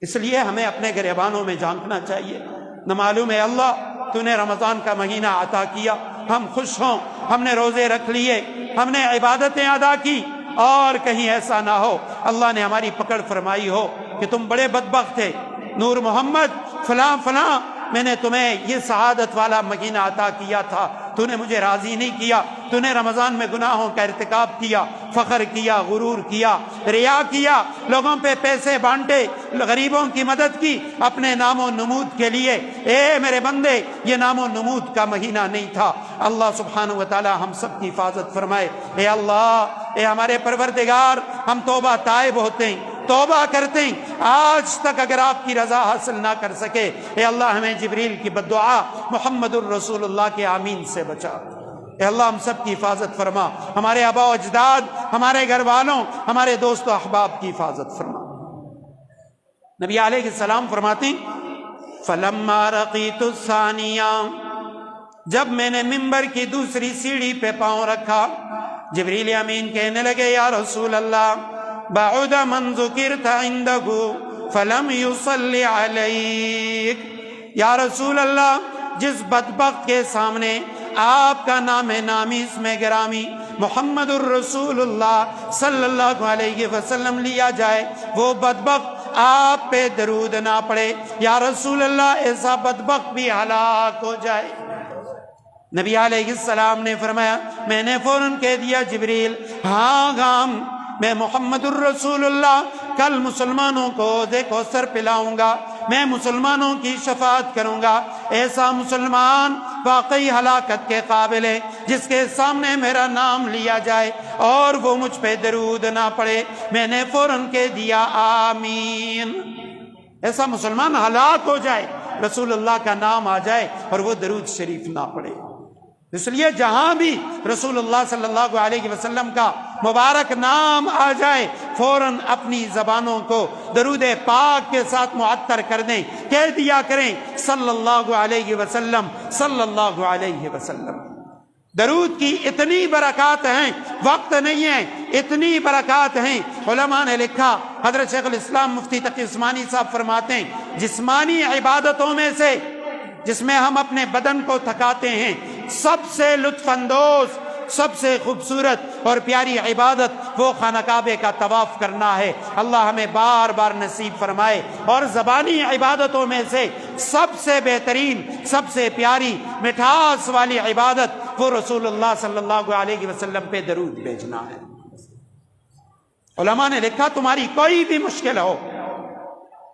اس لیے ہمیں اپنے گریبانوں میں جھانکنا چاہیے، نہ معلوم ہے اللہ تو نے رمضان کا مہینہ عطا کیا، ہم خوش ہوں، ہم نے روزے رکھ لیے، ہم نے عبادتیں ادا کی، اور کہیں ایسا نہ ہو اللہ نے ہماری پکڑ فرمائی ہو کہ تم بڑے بدبخت تھے، نور محمد فلاں فلاں میں نے تمہیں یہ سعادت والا مہینہ عطا کیا تھا، تو نے مجھے راضی نہیں کیا، تو نے رمضان میں گناہوں کا ارتکاب کیا، فخر کیا، غرور کیا، ریا کیا، لوگوں پہ پیسے بانٹے، غریبوں کی مدد کی اپنے نام و نمود کے لیے۔ اے میرے بندے یہ نام و نمود کا مہینہ نہیں تھا۔ اللہ سبحانہ و تعالی ہم سب کی حفاظت فرمائے۔ اے اللہ، اے ہمارے پروردگار، ہم توبہ تائب ہوتے ہیں، توبہ کرتے ہیں، آج تک اگر آپ کی رضا حاصل نہ کر سکے، اے اللہ ہمیں جبریل کی بددعا محمد الرسول اللہ کے آمین سے بچا۔ اے اللہ ہم سب کی حفاظت فرما، ہمارے آبا و اجداد، ہمارے گھر والوں، ہمارے دوست و احباب کی حفاظت فرما۔ نبی علیہ السلام فرماتے ہیں فلما رقیت الثانیہ، جب میں نے ممبر کی دوسری سیڑھی پہ پاؤں رکھا، جبریل امین کہنے لگے یا رسول اللہ بعد من ذکرت عندہ، فلم يصل عليك. یا رسول اللہ جس بدبخت کے سامنے آپ کا نام نامی اسم گرامی محمد الرسول اللہ صلی اللہ علیہ وسلم لیا جائے، وہ بدبخت آپ پہ درود نہ پڑے، یا رسول اللہ ایسا بدبخت بھی ہلاک ہو جائے. نبی علیہ السلام نے فرمایا، میں نے فوراً کہہ دیا جبریل ہاں غام، میں محمد الرسول اللہ کل مسلمانوں کو کوثر پلاؤں گا، میں مسلمانوں کی شفاعت کروں گا. ایسا مسلمان واقعی ہلاکت کے قابل ہے جس کے سامنے میرا نام لیا جائے اور وہ مجھ پہ درود نہ پڑے. میں نے فوراً کہہ دیا آمین. ایسا مسلمان ہلاک ہو جائے، رسول اللہ کا نام آ جائے اور وہ درود شریف نہ پڑے. اس لیے جہاں بھی رسول اللہ صلی اللہ علیہ وسلم کا مبارک نام آ جائے فوراً اپنی زبانوں کو درود پاک کے ساتھ معطر کر دیں، کہہ دیا کریں صلی اللہ علیہ وسلم صلی اللہ علیہ وسلم. درود کی اتنی برکات ہیں، وقت نہیں ہے، اتنی برکات ہیں. علماء نے لکھا، حضرت شیخ الاسلام مفتی تقی عثمانی صاحب فرماتے ہیں جسمانی عبادتوں میں سے جس میں ہم اپنے بدن کو تھکاتے ہیں، سب سے لطف اندوز، سب سے خوبصورت اور پیاری عبادت وہ خانہ کعبے کا طواف کرنا ہے. اللہ ہمیں بار بار نصیب فرمائے. اور زبانی عبادتوں میں سے سب سے بہترین، سب سے پیاری، مٹھاس والی عبادت وہ رسول اللہ صلی اللہ علیہ وسلم پہ درود بھیجنا ہے. علماء نے لکھا تمہاری کوئی بھی مشکل ہو،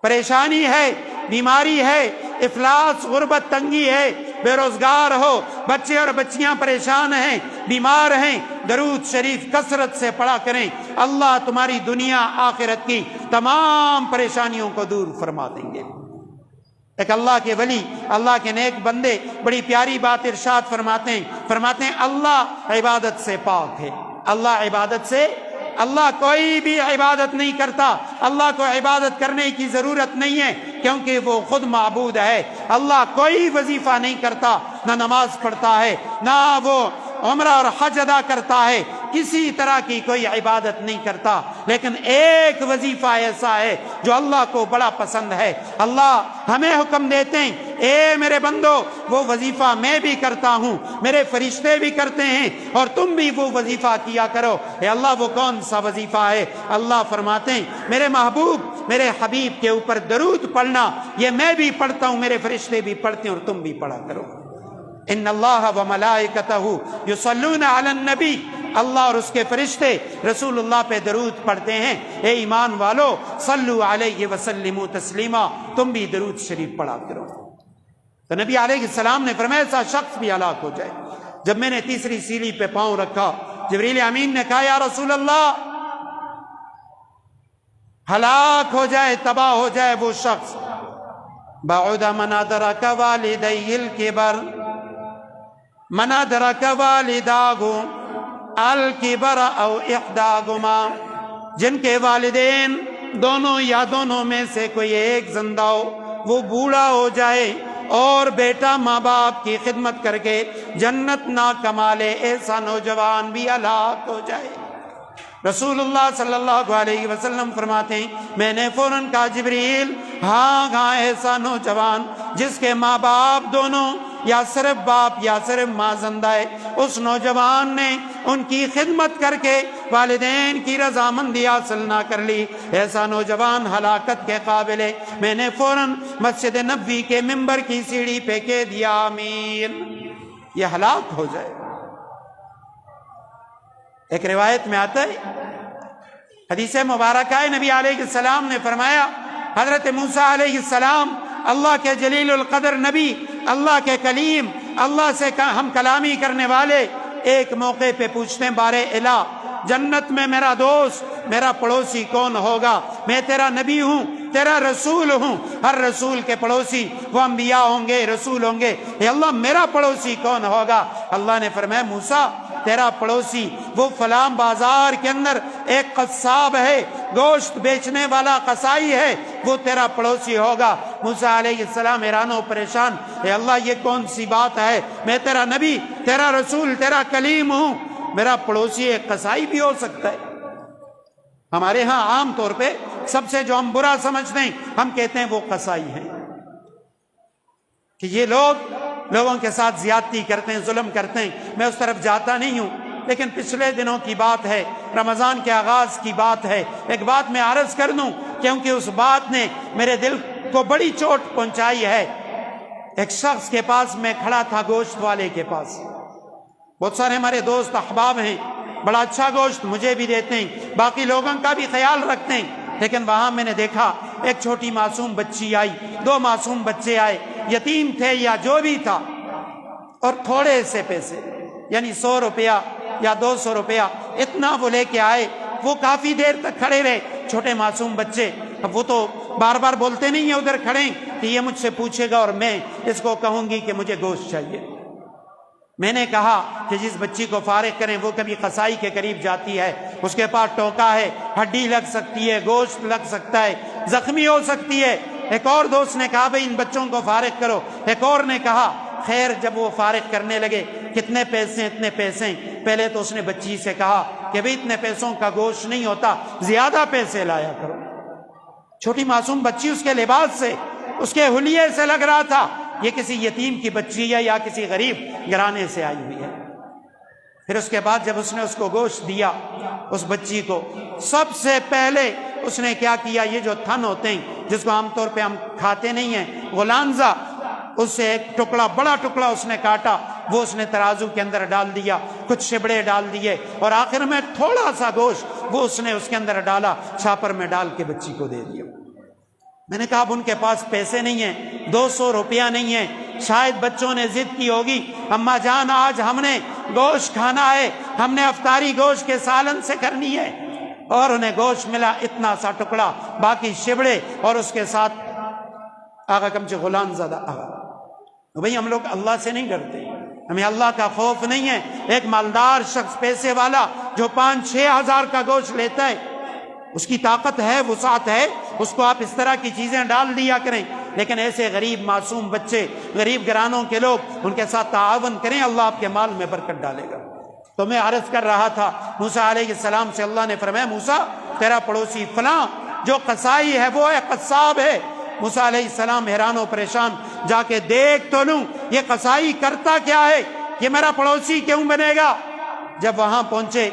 پریشانی ہے، بیماری ہے، افلاس غربت تنگی ہے، بے روزگار ہو، بچے اور بچیاں پریشان ہیں، بیمار ہیں، درود شریف کثرت سے پڑھا کریں. اللہ تمہاری دنیا آخرت کی تمام پریشانیوں کو دور فرما دیں گے. ایک اللہ کے ولی، اللہ کے نیک بندے بڑی پیاری بات ارشاد فرماتے ہیں اللہ عبادت سے پاک ہے. اللہ عبادت سے، اللہ کوئی بھی عبادت نہیں کرتا، اللہ کو عبادت کرنے کی ضرورت نہیں ہے کیونکہ وہ خود معبود ہے. اللہ کوئی وظیفہ نہیں کرتا، نہ نماز پڑھتا ہے، نہ وہ عمرہ اور حج ادا کرتا ہے، کسی طرح کی کوئی عبادت نہیں کرتا. لیکن ایک وظیفہ ایسا ہے جو اللہ کو بڑا پسند ہے. اللہ ہمیں حکم دیتے ہیں اے میرے بندو وہ وظیفہ میں بھی کرتا ہوں، میرے فرشتے بھی کرتے ہیں اور تم بھی وہ وظیفہ کیا کرو. اے اللہ وہ کون سا وظیفہ ہے؟ اللہ فرماتے ہیں میرے محبوب، میرے حبیب کے اوپر درود پڑھنا یہ میں بھی پڑھتا ہوں، میرے فرشتے بھی پڑھتے ہیں اور تم بھی پڑھا کرو. ان اللہ و ملائکتہ یصلون علی النبی، اللہ اور اس کے فرشتے رسول اللہ پہ درود پڑھتے ہیں. اے ایمان والو صلو علیہ وسلموا تسلیما، تم بھی درود شریف پڑھا کرو. تو نبی علیہ السلام نے فرمایا ایسا شخص بھی ہلاک ہو جائے. جب میں نے تیسری سیڑھی پہ پاؤں رکھا، جبریل امین نے کہا یا رسول اللہ ہلاک ہو جائے، تباہ ہو جائے وہ شخص بعد من ادرک والدیہ الکبر، من ادرک والداہ الکبر او احداہما، جن کے والدین دونوں یا دونوں میں سے کوئی ایک زندہ ہو، وہ بوڑھا ہو جائے اور بیٹا ماں باپ کی خدمت کر کے جنت نہ کما لے، ایسا نوجوان بھی ہلاک ہو جائے. رسول اللہ صلی اللہ علیہ وسلم فرماتے ہیں میں نے فوراً کہا جبریل ہاں ایسا نوجوان جس کے ماں باپ دونوں یا صرف باپ یا صرف ماں زندہ ہے، اس نوجوان نے ان کی خدمت کر کے والدین کی رضامندی حاصل نہ کر لی، ایسا نوجوان ہلاکت کے قابل ہے. میں نے فوراً مسجد نبوی کے ممبر کی سیڑھی پہ کہہ دیا آمین، یہ ہلاک ہو جائے. ایک روایت میں آتا ہے، حدیث مبارکہ ہے، نبی علیہ السلام نے فرمایا حضرت موسیٰ علیہ السلام اللہ کے جلیل القدر نبی، اللہ کے کلیم، اللہ سے ہم کلامی کرنے والے، ایک موقع پہ پوچھتے ہیں بارے الہ جنت میں میرا دوست، میرا پڑوسی کون ہوگا؟ میں تیرا نبی ہوں، تیرا رسول ہوں، ہر رسول کے پڑوسی وہ انبیاء ہوں گے، رسول ہوں گے. اے اللہ میرا پڑوسی کون ہوگا؟ اللہ نے فرمایا موسیٰ تیرا پڑوسی وہ فلاں بازار کے اندر ایک قصاب ہے، گوشت بیچنے والا قصائی ہے، وہ تیرا پڑوسی ہوگا. موسیٰ علیہ السلام حیران و پریشان، اے اللہ یہ کون سی بات ہے؟ میں تیرا نبی، تیرا رسول، تیرا کلیم ہوں، میرا پڑوسی ایک قصائی بھی ہو سکتا ہے؟ ہمارے ہاں عام طور پہ سب سے جو ہم برا سمجھتے ہیں ہم کہتے ہیں وہ قصائی ہیں، کہ یہ لوگوں کے ساتھ زیادتی کرتے ہیں، ظلم کرتے ہیں۔ میں اس طرف جاتا نہیں ہوں، لیکن پچھلے دنوں کی بات ہے، رمضان کے آغاز کی بات ہے۔ ایک بات میں عرض کر دوں کیونکہ اس بات نے میرے دل کو بڑی چوٹ پہنچائی ہے۔ ایک شخص کے پاس میں کھڑا تھا، گوشت والے کے پاس، بہت سارے ہمارے دوست احباب ہیں، بڑا اچھا گوشت مجھے بھی دیتے ہیں، باقی لوگوں کا بھی خیال رکھتے ہیں، لیکن وہاں میں نے دیکھا ایک چھوٹی معصوم بچی آئی، 2 معصوم بچے آئے، یتیم تھے یا جو بھی تھا، اور تھوڑے سے پیسے، یعنی 100 روپیہ یا 200 روپیہ اتنا وہ لے کے آئے۔ وہ کافی دیر تک کھڑے رہے، چھوٹے معصوم بچے۔ اب وہ تو بار بار بولتے نہیں ہیں ادھر کھڑے کہ یہ مجھ سے پوچھے گا اور میں اس کو کہوں گی کہ مجھے گوشت چاہیے۔ میں نے کہا کہ جس بچی کو فارغ کریں، وہ کبھی قصائی کے قریب جاتی ہے، اس کے پاس ٹوکا ہے، ہڈی لگ سکتی ہے، گوشت لگ سکتا ہے، زخمی ہو سکتی ہے۔ ایک اور دوست نے کہا بھئی ان بچوں کو فارغ کرو، ایک اور نے کہا خیر۔ جب وہ فارغ کرنے لگے، کتنے پیسے ہیں؟ اتنے پیسے ہیں۔ پہلے تو اس نے بچی سے کہا کہ بھئی اتنے پیسوں کا گوشت نہیں ہوتا، زیادہ پیسے لایا کرو۔ چھوٹی معصوم بچی، اس کے لباس سے، اس کے حلیے سے لگ رہا تھا یہ کسی یتیم کی بچی ہے یا کسی غریب گھرانے سے آئی ہوئی ہے۔ پھر اس کے بعد جب اس نے اس کو گوشت دیا، اس بچی کو، سب سے پہلے اس نے کیا کیا، یہ جو تھن ہوتے ہیں جس کو عام طور پہ ہم کھاتے نہیں ہیں، غلانزہ، اس سے ایک ٹکڑا، بڑا ٹکڑا اس نے کاٹا، وہ اس نے ترازو کے اندر ڈال دیا، کچھ شبڑے ڈال دیے، اور آخر میں تھوڑا سا گوشت وہ اس نے اس کے اندر ڈالا، چھاپر میں ڈال کے بچی کو دے دیا۔ میں نے کہا اب ان کے پاس پیسے نہیں ہیں، 200 روپیہ نہیں ہے، شاید بچوں نے ضد کی ہوگی، اماں جان آج ہم نے گوشت کھانا ہے، ہم نے افطاری گوشت کے سالن سے کرنی ہے، اور انہیں گوشت ملا اتنا سا ٹکڑا، باقی شبڑے، اور اس کے ساتھ آغا کمچے غلام زدہ آغا۔ بھئی ہم لوگ اللہ سے نہیں ڈرتے، ہمیں اللہ کا خوف نہیں ہے۔ ایک مالدار شخص، پیسے والا، جو 5-6 ہزار کا گوشت لیتا ہے، اس کی طاقت ہے، وسعت ہے، اس کو آپ اس طرح کی چیزیں ڈال دیا کریں، لیکن ایسے غریب معصوم بچے، غریب گھرانوں کے لوگ، ان کے ساتھ تعاون کریں، اللہ آپ کے مال میں برکت ڈالے گا۔ تو میں عرض کر رہا تھا، موسیٰ علیہ السلام سے اللہ نے فرمایا موسیٰ تیرا پڑوسی فلاں جو قصائی ہے وہ ہے، قصاب ہے۔ موسیٰ علیہ السلام حیران و پریشان، جا کے دیکھ تو لوں یہ قصائی کرتا کیا ہے، یہ میرا پڑوسی کیوں بنے گا؟ جب وہاں پہنچے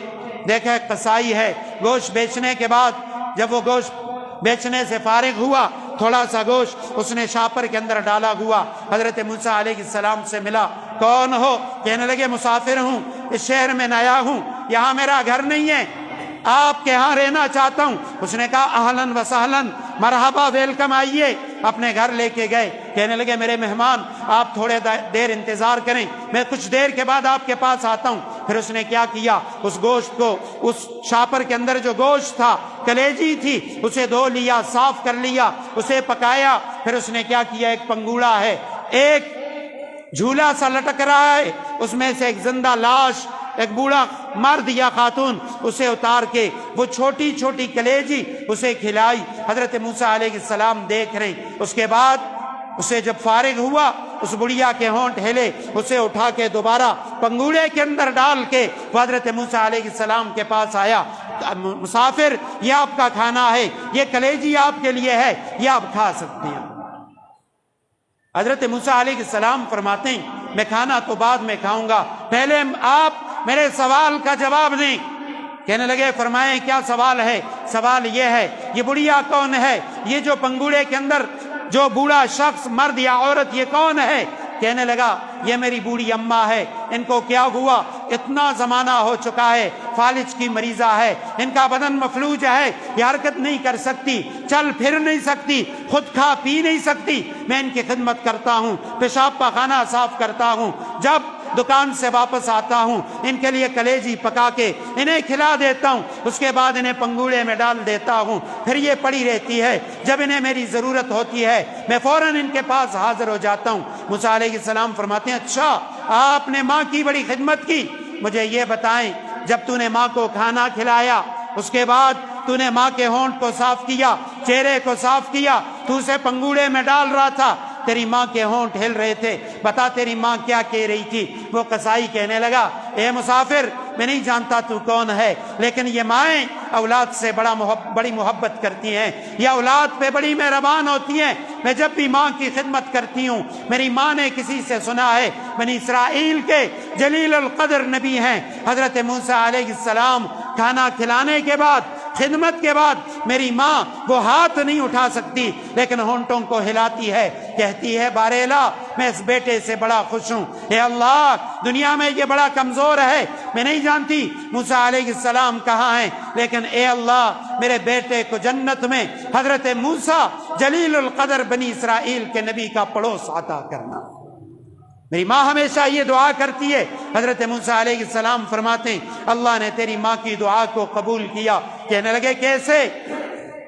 دیکھا قصائی ہے۔ گوشت بیچنے کے بعد جب وہ گوشت بیچنے سے فارغ ہوا، تھوڑا سا گوشت اس نے شاپر کے اندر ڈالا ہوا، حضرت موسیٰ علیہ السلام سے ملا، کون ہو؟ کہنے لگے مسافر ہوں، اس شہر میں نیا ہوں، یہاں میرا گھر نہیں ہے، آپ کے ہاں رہنا چاہتا ہوں۔ اس نے کہا اہلاً و سہلاً، مرحبا، ویلکم، آئیے۔ اپنے گھر لے کے گئے، کہنے لگے میرے مہمان آپ تھوڑے دیر انتظار کریں، میں کچھ دیر کے بعد آپ کے پاس آتا ہوں۔ پھر اس نے کیا کیا، اس گوشت کو، اس شاپر کے اندر جو گوشت تھا، کلیجی تھی، اسے دھو لیا، صاف کر لیا، اسے پکایا۔ پھر اس نے کیا کیا، ایک پنگوڑا ہے، ایک جھولا سا لٹک رہا ہے، اس میں سے ایک زندہ لاش، ایک بوڑھا مرد یا خاتون، اسے اتار کے وہ چھوٹی چھوٹی کلیجی اسے کھلائی۔ حضرت موسیٰ علیہ السلام دیکھ رہے ہیں۔ اس کے بعد اسے جب فارغ ہوا، اس بڑھیا کے ہونٹ ہلے، اسے اٹھا کے دوبارہ پنگوڑے کے اندر ڈال کے وہ حضرت موسیٰ علیہ السلام کے پاس آیا۔ مسافر، یہ آپ کا کھانا ہے، یہ کلیجی آپ کے لیے ہے، یہ آپ کھا سکتے ہیں۔ حضرت موسیٰ علیہ السلام فرماتے ہیں میں کھانا تو بعد میں کھاؤں گا، پہلے آپ میرے سوال کا جواب دیں۔ کہنے لگے، فرمائیں کیا سوال ہے؟ سوال یہ ہے یہ بڑھیا کون ہے؟ یہ جو پنگوڑے کے اندر جو بوڑھا شخص، مرد یا عورت، یہ کون ہے؟ کہنے لگا یہ میری بوڑھی اماں ہے، ان کو کیا ہوا، اتنا زمانہ ہو چکا ہے، فالج کی مریضہ ہے، ان کا بدن مفلوج ہے، یہ حرکت نہیں کر سکتی، چل پھر نہیں سکتی، خود کھا پی نہیں سکتی، میں ان کی خدمت کرتا ہوں، پیشاب پاخانہ صاف کرتا ہوں، جب دکان سے واپس آتا ہوں ان کے لیے کلیجی پکا کے انہیں کھلا دیتا ہوں، اس کے بعد انہیں پنگوڑے میں ڈال دیتا ہوں، پھر یہ پڑی رہتی ہے، جب انہیں میری ضرورت ہوتی ہے میں فوراً ان کے پاس حاضر ہو جاتا ہوں۔ موسیٰ علیہ السلام فرماتے ہیں اچھا آپ نے ماں کی بڑی خدمت کی، مجھے یہ بتائیں جب تو نے ماں کو کھانا کھلایا، اس کے بعد تو نے ماں کے ہونٹ کو صاف کیا، چہرے کو صاف کیا، تو اسے پنگوڑے میں ڈال رہا تھا، تیری ماں کے ہونٹ ہل رہے تھے، بتا تیری ماں کیا کہہ رہی تھی؟ وہ قصائی کہنے لگا اے مسافر، میں نہیں جانتا تو کون ہے، لیکن یہ مائیں اولاد سے بڑی محبت کرتی ہیں، یہ اولاد پہ بڑی مہربان ہوتی ہیں۔ میں جب بھی ماں کی خدمت کرتی ہوں، میری ماں نے کسی سے سنا ہے، بنی اسرائیل کے جلیل القدر نبی ہیں حضرت موسیٰ علیہ السلام، کھانا کھلانے کے بعد، خدمت کے بعد میری ماں وہ ہاتھ نہیں اٹھا سکتی لیکن ہونٹوں کو ہلاتی ہے، کہتی ہے باریلا میں اس بیٹے سے بڑا خوش ہوں، اے اللہ دنیا میں یہ بڑا کمزور ہے، میں نہیں جانتی موسیٰ علیہ السلام کہاں ہیں، لیکن اے اللہ میرے بیٹے کو جنت میں حضرت موسیٰ جلیل القدر بنی اسرائیل کے نبی کا پڑوس عطا کرنا۔ میری ماں ہمیشہ یہ دعا کرتی ہے۔ حضرت موسیٰ علیہ السلام فرماتے ہیں اللہ نے تیری ماں کی دعا کو قبول کیا۔ کہنے لگے کیسے؟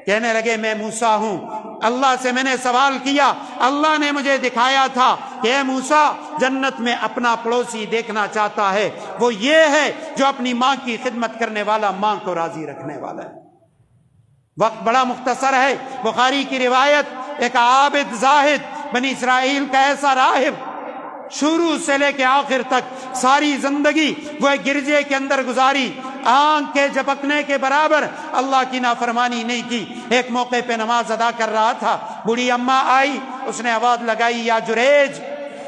کہنے لگے میں موسیٰ ہوں، اللہ سے میں نے سوال کیا، اللہ نے مجھے دکھایا تھا کہ اے موسیٰ جنت میں اپنا پڑوسی دیکھنا چاہتا ہے، وہ یہ ہے جو اپنی ماں کی خدمت کرنے والا، ماں کو راضی رکھنے والا ہے۔ وقت بڑا مختصر ہے، بخاری کی روایت، ایک عابد زاہد بنی اسرائیل کا ایسا راہب، شروع سے لے کے آخر تک ساری زندگی وہ ایک گرجے کے اندر گزاری، آنکھ کے جھپکنے کے برابر اللہ کی نافرمانی نہیں کی۔ ایک موقع پہ نماز ادا کر رہا تھا، بوڑھی اماں آئی، اس نے آواز لگائی یا جریج،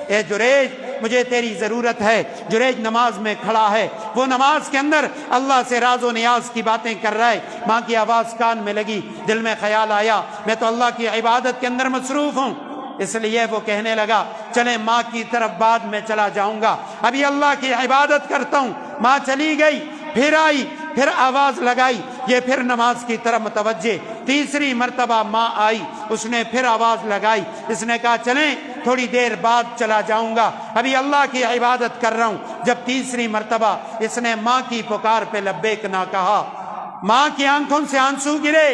اے جریج مجھے تیری ضرورت ہے۔ جریج نماز میں کھڑا ہے، وہ نماز کے اندر اللہ سے راز و نیاز کی باتیں کر رہا ہے، ماں کی آواز کان میں لگی، دل میں خیال آیا میں تو اللہ کی عبادت کے اندر مصروف ہوں، اس لیے وہ کہنے لگا چلیں ماں کی طرف بعد میں چلا جاؤں گا، ابھی اللہ کی عبادت کرتا ہوں۔ ماں چلی گئی، پھر آئی، پھر آواز لگائی، یہ پھر نماز کی طرف متوجہ، تیسری مرتبہ ماں آئی، اس نے پھر آواز لگائی، اس نے کہا چلیں تھوڑی دیر بعد چلا جاؤں گا، ابھی اللہ کی عبادت کر رہا ہوں۔ جب تیسری مرتبہ اس نے ماں کی پکار پہ لبیک نہ کہا، ماں کی آنکھوں سے آنسو گرے،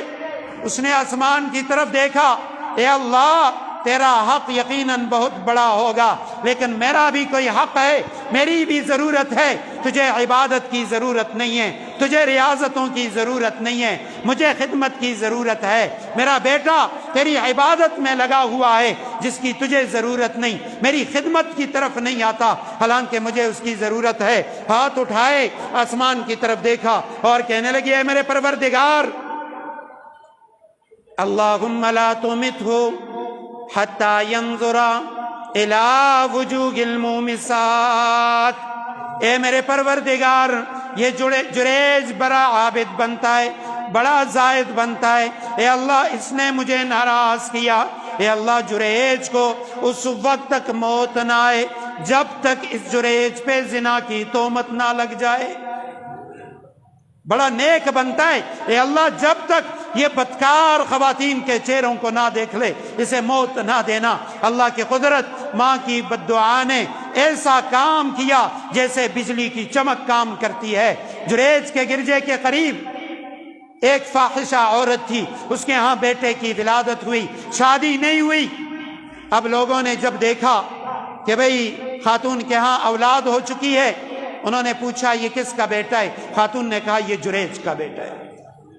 اس نے آسمان کی طرف دیکھا، اے اللہ تیرا حق یقیناً بہت بڑا ہوگا لیکن میرا بھی کوئی حق ہے، میری بھی ضرورت ہے، تجھے عبادت کی ضرورت نہیں ہے، تجھے ریاضتوں کی ضرورت نہیں ہے، مجھے خدمت کی ضرورت ہے، میرا بیٹا تیری عبادت میں لگا ہوا ہے جس کی تجھے ضرورت نہیں، میری خدمت کی طرف نہیں آتا حالانکہ مجھے اس کی ضرورت ہے۔ ہاتھ اٹھائے آسمان کی طرف دیکھا اور کہنے لگی اے میرے پروردگار اللہم لا تمتہ حتی ینظر الی وجوہ المومسات، اے میرے پروردگار یہ جریج بڑا عابد بنتا ہے، بڑا زاہد بنتا ہے، اے اللہ اس نے مجھے ناراض کیا، اے اللہ جریج کو اس وقت تک موت نہ آئے جب تک اس جریج پہ زنا کی تہمت نہ لگ جائے۔ بڑا نیک بنتا ہے، اے اللہ جب تک یہ بدکار خواتین کے چہروں کو نہ دیکھ لے اسے موت نہ دینا۔ اللہ کی قدرت، ماں کی بددعا نے ایسا کام کیا جیسے بجلی کی چمک کام کرتی ہے۔ جریج کے گرجے کے قریب ایک فاحشہ عورت تھی، اس کے ہاں بیٹے کی ولادت ہوئی، شادی نہیں ہوئی۔ اب لوگوں نے جب دیکھا کہ بھئی خاتون کے ہاں اولاد ہو چکی ہے، انہوں نے پوچھا یہ کس کا بیٹا ہے؟ خاتون نے کہا یہ جریج کا بیٹا ہے۔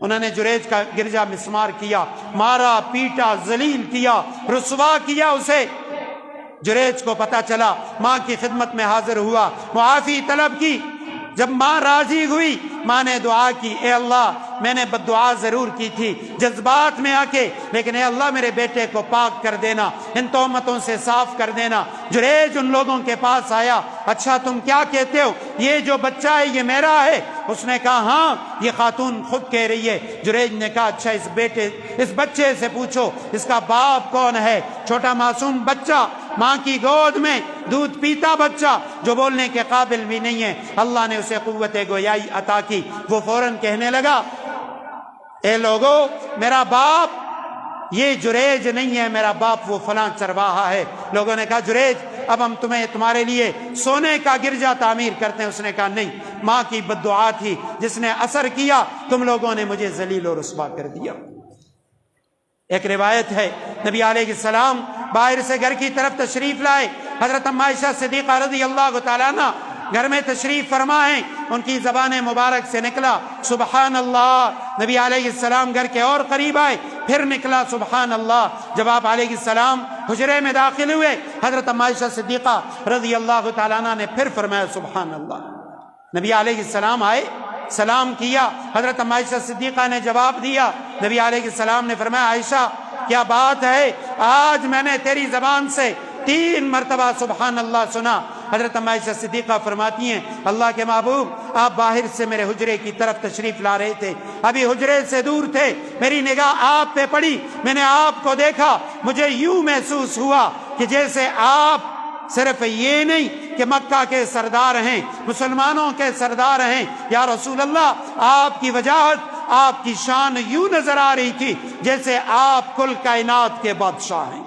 انہوں نے جریج کا گرجا مسمار کیا، مارا پیٹا ذلیل کیا، رسوا کیا اسے۔ جریج کو پتا چلا، ماں کی خدمت میں حاضر ہوا، معافی طلب کی۔ جب ماں راضی ہوئی، ماں نے دعا کی، اے اللہ میں نے بددعا ضرور کی تھی جذبات میں آ کے، لیکن اے اللہ میرے بیٹے کو پاک کر دینا، ان تہمتوں سے صاف کر دینا۔ جریج ان لوگوں کے پاس آیا، اچھا تم کیا کہتے ہو، یہ جو بچہ ہے یہ میرا ہے؟ اس نے کہا ہاں یہ خاتون خود کہہ رہی ہے۔ جریج نے کہا اچھا اس بچے سے پوچھو اس کا باپ کون ہے؟ چھوٹا معصوم بچہ، ماں کی گود میں دودھ پیتا بچہ جو بولنے کے قابل بھی نہیں ہے، اللہ نے اسے قوت گویائی عطا کی۔ وہ فوراً کہنے لگا اے لوگو میرا باپ یہ جریج نہیں ہے، میرا باپ وہ فلاں چرواہا ہے۔ لوگوں نے کہا جریج اب ہم تمہارے لیے سونے کا گرجا تعمیر کرتے ہیں۔ اس نے کہا نہیں، ماں کی بددعا تھی جس نے اثر کیا، تم لوگوں نے مجھے ذلیل و رسوا کر دیا۔ ایک روایت ہے نبی علیہ السلام باہر سے گھر کی طرف تشریف لائے، حضرت ام عائشہ صدیقہ رضی اللہ تعالیٰ عنہ گھر میں تشریف فرما ہیں، ان کی زبان مبارک سے نکلا سبحان اللہ۔ نبی علیہ السلام گھر کے اور قریب آئے، پھر نکلا سبحان اللہ۔ جب آپ علیہ السلام حجرے میں داخل ہوئے، حضرت ام عائشہ صدیقہ رضی اللہ تعالیٰ عنہ نے پھر فرمایا سبحان اللہ۔ نبی علیہ السلام آئے، سلام کیا۔ حضرت عائشہ صدیقہ نے جواب دیا، نبی علیہ السلام نے فرمایا عائشہ کیا بات ہے، آج میں نے تیری زبان سے 3 مرتبہ سبحان اللہ سنا۔ حضرت عائشہ صدیقہ فرماتی ہیں اللہ کے محبوب آپ باہر سے میرے حجرے کی طرف تشریف لا رہے تھے، ابھی حجرے سے دور تھے، میری نگاہ آپ پہ پڑی، میں نے آپ کو دیکھا، مجھے یوں محسوس ہوا کہ جیسے آپ صرف یہ نہیں کہ مکہ کے سردار ہیں، مسلمانوں کے سردار ہیں، یا رسول اللہ آپ کی وجاہت، آپ کی شان یوں نظر آ رہی تھی جیسے آپ کل کائنات کے بادشاہ ہیں۔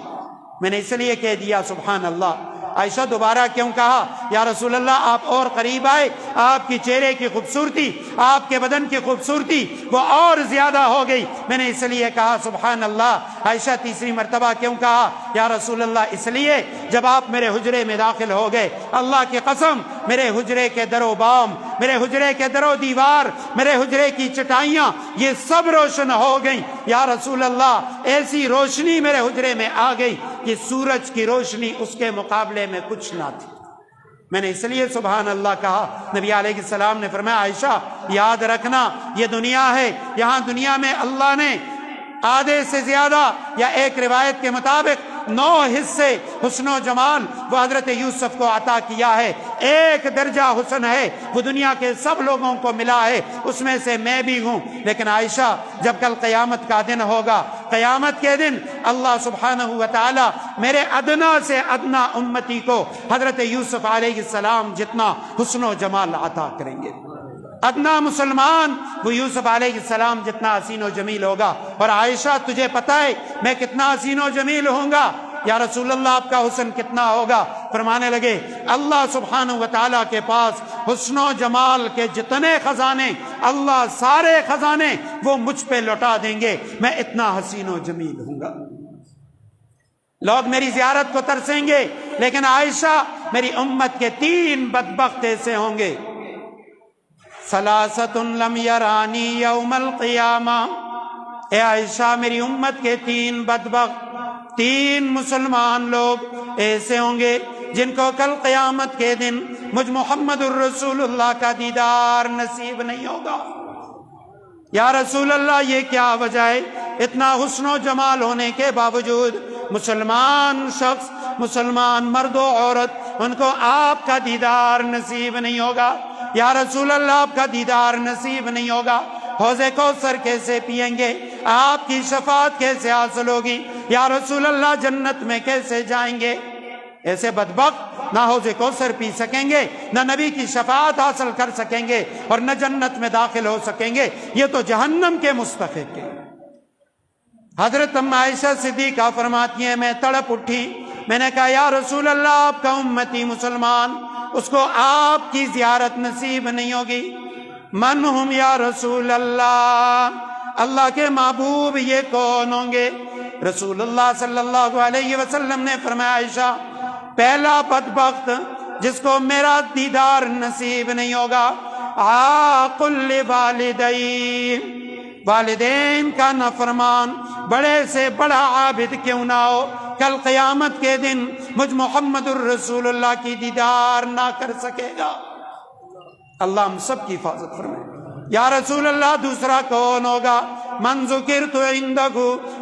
میں نے اس لیے کہہ دیا سبحان اللہ۔ عائشہ دوبارہ کیوں کہا یا رسول اللہ آپ اور قریب آئے، آپ کی چہرے کی خوبصورتی، آپ کے بدن کی خوبصورتی وہ اور زیادہ ہو گئی۔ میں نے اس لیے کہا سبحان اللہ۔ عائشہ تیسری مرتبہ کیوں کہا یا رسول اللہ اس لیے جب آپ میرے حجرے میں داخل ہو گئے، اللہ کی قسم میرے حجرے کے در و بام، میرے حجرے کے در و دیوار، میرے حجرے کی چٹائیاں یہ سب روشن ہو گئیں یا رسول اللہ، ایسی روشنی میرے حجرے میں آ گئی کہ سورج کی روشنی اس کے مقابلے میں کچھ نہ تھی۔ میں نے اس لیے سبحان اللہ کہا۔ نبی علیہ السلام نے فرمایا عائشہ یاد رکھنا یہ دنیا ہے، یہاں دنیا میں اللہ نے آدھے سے زیادہ یا ایک روایت کے مطابق 9 حصے حسن و جمال وہ حضرت یوسف کو عطا کیا ہے۔ ایک درجہ حسن ہے وہ دنیا کے سب لوگوں کو ملا ہے، اس میں سے میں بھی ہوں۔ لیکن عائشہ جب کل قیامت کا دن ہوگا، قیامت کے دن اللہ سبحانہ وتعالی میرے ادنا سے ادنا امتی کو حضرت یوسف علیہ السلام جتنا حسن و جمال عطا کریں گے۔ ادنا مسلمان وہ یوسف علیہ السلام جتنا حسین و جمیل ہوگا۔ اور عائشہ تجھے پتہ ہے میں کتنا حسین و جمیل ہوں گا؟ یا رسول اللہ آپ کا حسن کتنا ہوگا؟ فرمانے لگے اللہ سبحانہ وتعالی کے پاس حسن و جمال کے جتنے خزانے، اللہ سارے خزانے وہ مجھ پہ لوٹا دیں گے، میں اتنا حسین و جمیل ہوں گا۔ لوگ میری زیارت کو ترسیں گے، لیکن عائشہ میری امت کے 3 بدبخت ایسے ہوں گے، ثلاثۃ لم یرانی یوم القیامہ۔ اے عائشہ میری امت کے 3 بدبخت، 3 مسلمان لوگ ایسے ہوں گے جن کو کل قیامت کے دن مجھ محمد الرسول اللہ کا دیدار نصیب نہیں ہوگا۔ یا رسول اللہ یہ کیا وجہ ہے؟ اتنا حسن و جمال ہونے کے باوجود مسلمان شخص، مسلمان مرد و عورت، ان کو آپ کا دیدار نصیب نہیں ہوگا۔ یا رسول اللہ آپ کا دیدار نصیب نہیں ہوگا، حوض کوثر کیسے پئیں گے؟ آپ کی شفاعت کیسے حاصل ہوگی؟ یا رسول اللہ جنت میں کیسے جائیں گے؟ ایسے بدبخت نہ حوض کوثر پی سکیں گے، نہ نبی کی شفاعت حاصل کر سکیں گے، اور نہ جنت میں داخل ہو سکیں گے، یہ تو جہنم کے مستحق ہیں۔ حضرت عائشہ صدیقہ فرماتی ہیں میں تڑپ اٹھی، میں نے کہا یا رسول اللہ آپ کا امتی مسلمان، اس کو آپ کی زیارت نصیب نہیں ہوگی۔ من ہم یا رسول اللہ، اللہ کے محبوب یہ کون ہوں گے؟ رسول اللہ صلی اللہ علیہ وسلم نے فرمایا عائشہ پہلا بدبخت جس کو میرا دیدار نصیب نہیں ہوگا، عاق لوالدین، والدین کا نافرمان، بڑے سے بڑا عابد کیوں نہ ہو، کل قیامت کے دن مجھ محمد الرسول اللہ کی دیدار نہ کر سکے گا۔ اللہ ہم سب کی حفاظت فرمائے۔ یا رسول اللہ دوسرا کون ہوگا؟ من ذکرت عندہ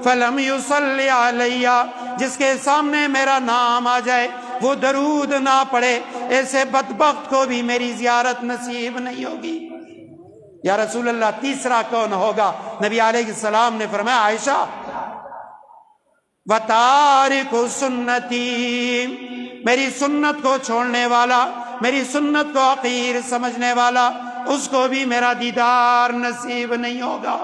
فلم یصلی علیہ، جس کے سامنے میرا نام آ جائے وہ درود نہ پڑھے، ایسے بدبخت کو بھی میری زیارت نصیب نہیں ہوگی۔ یا رسول اللہ تیسرا کون ہوگا؟ نبی علیہ السلام نے فرمایا عائشہ وَتَارِكُ سُنَّتِي، میری سنت کو چھوڑنے والا، میری سنت کو حقیر سمجھنے والا، اس کو بھی میرا دیدار نصیب نہیں ہوگا۔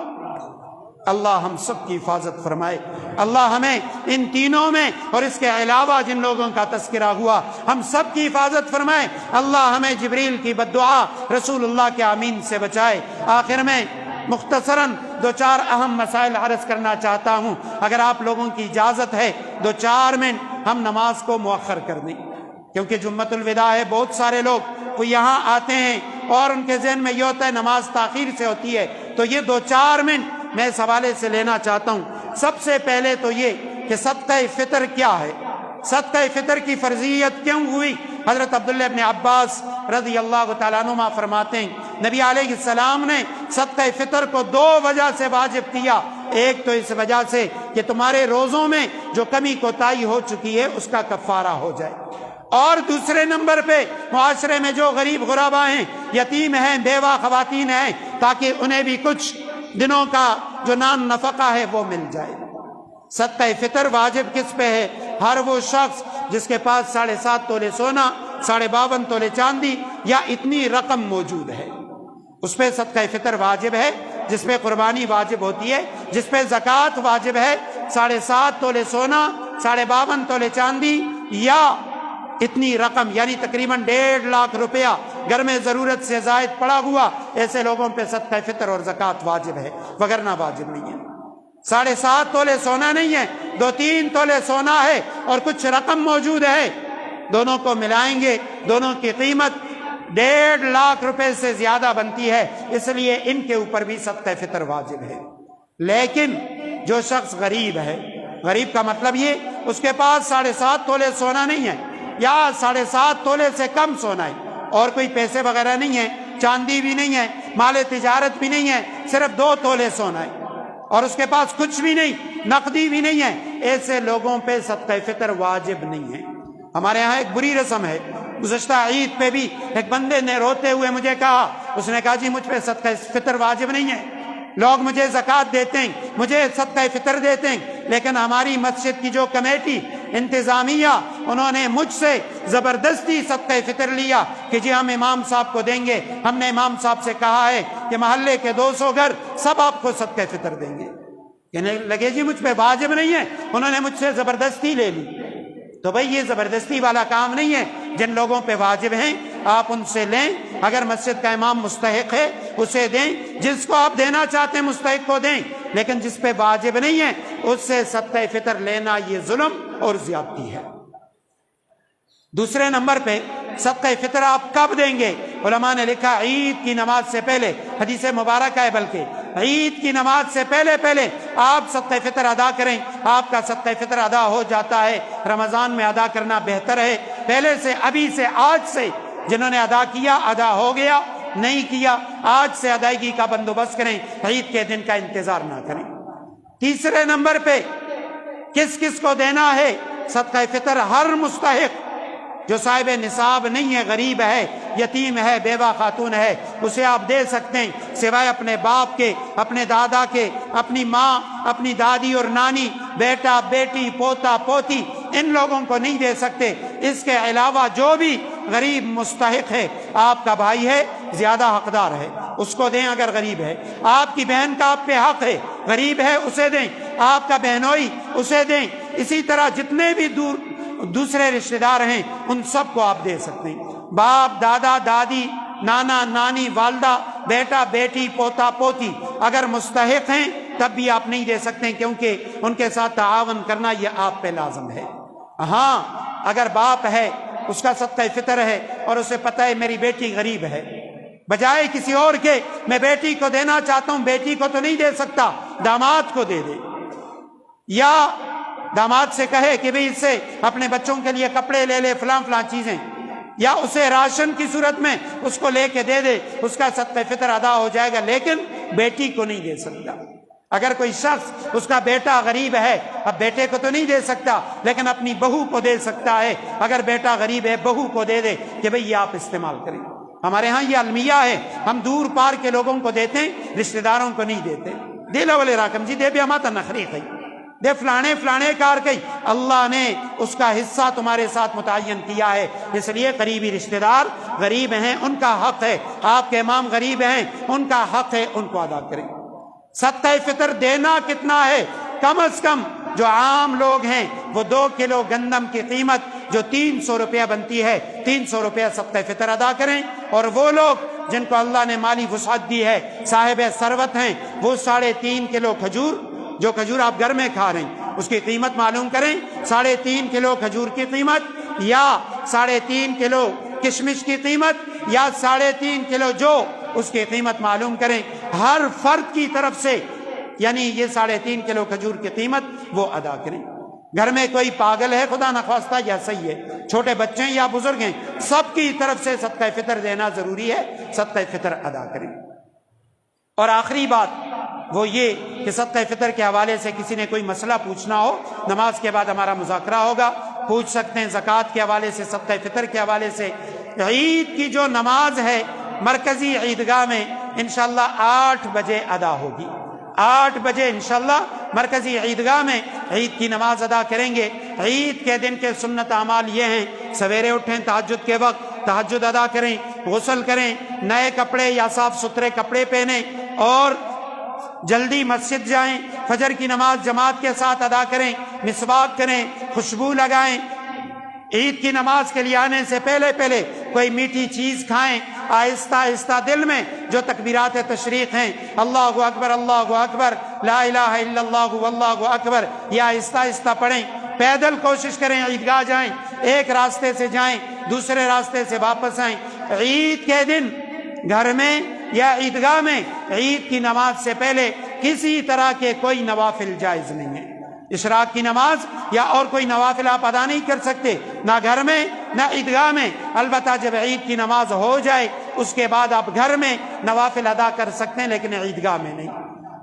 اللہ ہم سب کی حفاظت فرمائے۔ اللہ ہمیں ان تینوں میں اور اس کے علاوہ جن لوگوں کا تذکرہ ہوا ہم سب کی حفاظت فرمائے۔ اللہ ہمیں جبریل کی بددعا، رسول اللہ کے آمین سے بچائے۔ آخر میں مختصراً 2-4 اہم مسائل عرض کرنا چاہتا ہوں، اگر آپ لوگوں کی اجازت ہے 2-4 منٹ ہم نماز کو مؤخر کر دیں، کیونکہ جمعۃ الوداع ہے، بہت سارے لوگ وہ یہاں آتے ہیں اور ان کے ذہن میں یہ ہوتا ہے نماز تاخیر سے ہوتی ہے، تو یہ 2-4 منٹ میں اس حوالے سے لینا چاہتا ہوں۔ سب سے پہلے تو یہ کہ صدقہ فطر کیا ہے، صدقہ فطر کی فرضیت کیوں ہوئی؟ حضرت عبداللہ ابن عباس رضی اللہ تعالیٰ عنہ فرماتے ہیں نبی علیہ السلام نے صدقہ فطر کو 2 وجہ سے واجب کیا. ایک تو اس وجہ سے کہ تمہارے روزوں میں جو کمی کوتاہی ہو چکی ہے اس کا کفارہ ہو جائے، اور دوسرے نمبر پہ معاشرے میں جو غریب غربا ہیں، یتیم ہیں، بیوہ خواتین ہیں، تاکہ انہیں بھی کچھ دنوں کا جو نان نفقہ ہے وہ مل جائے. صدقہ فطر واجب کس پہ ہے؟ ہر وہ شخص جس کے پاس 7.5 تولے سونا، 52.5 تولے چاندی یا اتنی رقم موجود ہے، اس پہ صدقہ فطر واجب ہے، جس پہ قربانی واجب ہوتی ہے، جس پہ زکوٰۃ واجب ہے. 7.5 تولے سونا، 52.5 تولے چاندی یا اتنی رقم یعنی تقریباً 1.5 لاکھ روپیہ گھر میں ضرورت سے زائد پڑا ہوا، ایسے لوگوں پہ صدقہ فطر اور زکوٰۃ واجب ہے، وگرنہ واجب نہیں ہے. 7.5 تولے سونا نہیں ہے، 2-3 تولے سونا ہے اور کچھ رقم موجود ہے، دونوں کو ملائیں گے، دونوں کی قیمت 1.5 لاکھ روپے سے زیادہ بنتی ہے، اس لیے ان کے اوپر بھی صدقہ فطر واجب ہے. لیکن جو شخص غریب ہے، غریب کا مطلب یہ اس کے پاس 7.5 تولے سونا نہیں ہے یا 7.5 تولے سے کم سونا ہے اور کوئی پیسے وغیرہ نہیں ہے، چاندی بھی نہیں ہے، مال تجارت بھی نہیں ہے، صرف 2 تولے سونا ہے اور اس کے پاس کچھ بھی نہیں، نقدی بھی نہیں ہے، ایسے لوگوں پہ صدقہ فطر واجب نہیں ہے. ہمارے یہاں ایک بری رسم ہے، گزشتہ عید پہ بھی ایک بندے نے روتے ہوئے مجھے کہا، اس نے کہا جی مجھ پہ صدقہ فطر واجب نہیں ہے، لوگ مجھے زکوٰۃ دیتے ہیں، مجھے صدقہ فطر دیتے ہیں، لیکن ہماری مسجد کی جو کمیٹی انتظامیہ انہوں نے مجھ سے زبردستی صدقہ فطر لیا کہ جی ہم امام صاحب کو دیں گے، ہم نے امام صاحب سے کہا ہے کہ محلے کے 200 گھر سب آپ کو صدقہ فطر دیں گے. کہنے لگے جی مجھ پہ واجب نہیں ہے، انہوں نے مجھ سے زبردستی لے لی. تو بھئی یہ زبردستی والا کام نہیں ہے، جن لوگوں پہ واجب ہیں آپ ان سے لیں، اگر مسجد کا امام مستحق ہے اسے دیں، جس کو آپ دینا چاہتے ہیں مستحق کو دیں، لیکن جس پہ واجب نہیں ہے اس سے صدقہ فطر لینا یہ ظلم اور زیادتی ہے. دوسرے نمبر پہ صدقہ فطر آپ کب دیں گے؟ علماء نے لکھا عید کی نماز سے پہلے، حدیث مبارکہ ہے بلکہ عید کی نماز سے پہلے آپ صدقہ فطر ادا کریں. آپ کا صدقہ فطر ادا ہو جاتا ہے، رمضان میں ادا کرنا بہتر ہے، پہلے سے، ابھی سے، آج سے. جنہوں نے ادا کیا ادا ہو گیا، نہیں کیا آج سے ادائیگی کا بندوبست کریں، عید کے دن کا انتظار نہ کریں. تیسرے نمبر پہ کس کس کو دینا ہے صدقہ فطر؟ ہر مستحق جو صاحب نصاب نہیں ہے، غریب ہے، یتیم ہے، بیوہ خاتون ہے، اسے آپ دے سکتے ہیں، سوائے اپنے باپ کے، اپنے دادا کے، اپنی ماں، اپنی دادی اور نانی، بیٹا بیٹی، پوتا پوتی، ان لوگوں کو نہیں دے سکتے. اس کے علاوہ جو بھی غریب مستحق ہے، آپ کا بھائی ہے زیادہ حقدار ہے اس کو دیں اگر غریب ہے، آپ کی بہن کا آپ پہ حق ہے، غریب ہے اسے دیں، آپ کا بہنوئی اسے دیں. اسی طرح جتنے بھی دوسرے رشتہ دار ہیں ان سب کو آپ دے سکتے ہیں. باپ، دادا، دادی، نانا، نانی، والدہ، بیٹا بیٹی، پوتا پوتی اگر مستحق ہیں تب بھی آپ نہیں دے سکتے، کیونکہ ان کے ساتھ تعاون کرنا یہ آپ پہ لازم ہے. ہاں اگر باپ ہے، اس کا صدقہ فطر ہے اور اسے پتہ ہے میری بیٹی غریب ہے، بجائے کسی اور کے میں بیٹی کو دینا چاہتا ہوں، بیٹی کو تو نہیں دے سکتا، داماد کو دے دے، یا داماد سے کہے کہ بھئی اس سے اپنے بچوں کے لیے کپڑے لے لے، فلاں چیزیں، یا اسے راشن کی صورت میں اس کو لے کے دے دے، اس کا صدقہ فطر ادا ہو جائے گا، لیکن بیٹی کو نہیں دے سکتا. اگر کوئی شخص اس کا بیٹا غریب ہے، اب بیٹے کو تو نہیں دے سکتا لیکن اپنی بہو کو دے سکتا ہے، اگر بیٹا غریب ہے بہو کو دے دے کہ بھئی یہ آپ استعمال کریں. ہمارے ہاں یہ المیہ ہے، ہم دور پار کے لوگوں کو دیتے ہیں، رشتہ داروں کو نہیں دیتے. دے لو والے راکم جی دے بھی ہمارا نخری کئی، دے فلانے کار کئی، اللہ نے اس کا حصہ تمہارے ساتھ متعین کیا ہے، اس لیے قریبی رشتہ دار غریب ہیں ان کا حق ہے، آپ کے امام غریب ہیں ان کا حق ہے، ان کو ادا کریں. صدقہ فطر دینا کتنا ہے؟ کم از کم جو عام لوگ ہیں وہ 2 کلو گندم کی قیمت جو 300 روپیہ بنتی ہے، 300 روپیہ صدقہ فطر ادا کریں. اور وہ لوگ جن کو اللہ نے مالی وسعت دی ہے، صاحب ثروت ہیں، وہ 3.5 کلو کھجور، جو کھجور آپ گھر میں کھا رہے ہیں اس کی قیمت معلوم کریں، 3.5 کلو کھجور کی قیمت، یا 3.5 کلو کشمش کی قیمت، یا 3.5 کلو جو، اس کی قیمت معلوم کریں ہر فرد کی طرف سے، یعنی یہ 3.5 کلو کھجور کی قیمت وہ ادا کریں. گھر میں کوئی پاگل ہے خدا نخواستہ یا صحیح ہے، چھوٹے بچے ہیں یا بزرگ ہیں، سب کی طرف سے صدقہ فطر دینا ضروری ہے، صدقہ فطر ادا کریں۔ اور آخری بات وہ یہ کہ صدقہ فطر کے حوالے سے کسی نے کوئی مسئلہ پوچھنا ہو، نماز کے بعد ہمارا مذاکرہ ہوگا، پوچھ سکتے ہیں زکوٰۃ کے حوالے سے، صدقہ فطر کے حوالے سے۔ عید کی جو نماز ہے مرکزی عیدگاہ میں انشاءاللہ 8 بجے ادا ہوگی، 8 بجے انشاءاللہ مرکزی عیدگاہ میں عید کی نماز ادا کریں گے۔ عید کے دن کے سنت اعمال یہ ہیں، سویرے اٹھیں تہجد کے وقت، تہجد ادا کریں، غسل کریں، نئے کپڑے یا صاف ستھرے کپڑے پہنیں اور جلدی مسجد جائیں، فجر کی نماز جماعت کے ساتھ ادا کریں، مسواک کریں، خوشبو لگائیں، عید کی نماز کے لیے آنے سے پہلے کوئی میٹھی چیز کھائیں، آہستہ آہستہ دل میں جو تکبیرات تشریق ہیں، اللہ اکبر اللہ اکبر لا الہ الا اللہ واللہ اکبر، یہ آہستہ آہستہ پڑھیں۔ پیدل کوشش کریں عیدگاہ جائیں، ایک راستے سے جائیں دوسرے راستے سے واپس آئیں۔ عید کے دن گھر میں یا عیدگاہ میں عید کی نماز سے پہلے کسی طرح کے کوئی نوافل جائز نہیں ہے، اشراق کی نماز یا اور کوئی نوافل آپ ادا نہیں کر سکتے، نہ گھر میں نہ عیدگاہ میں۔ البتہ جب عید کی نماز ہو جائے اس کے بعد آپ گھر میں نوافل ادا کر سکتے ہیں، لیکن عیدگاہ میں نہیں۔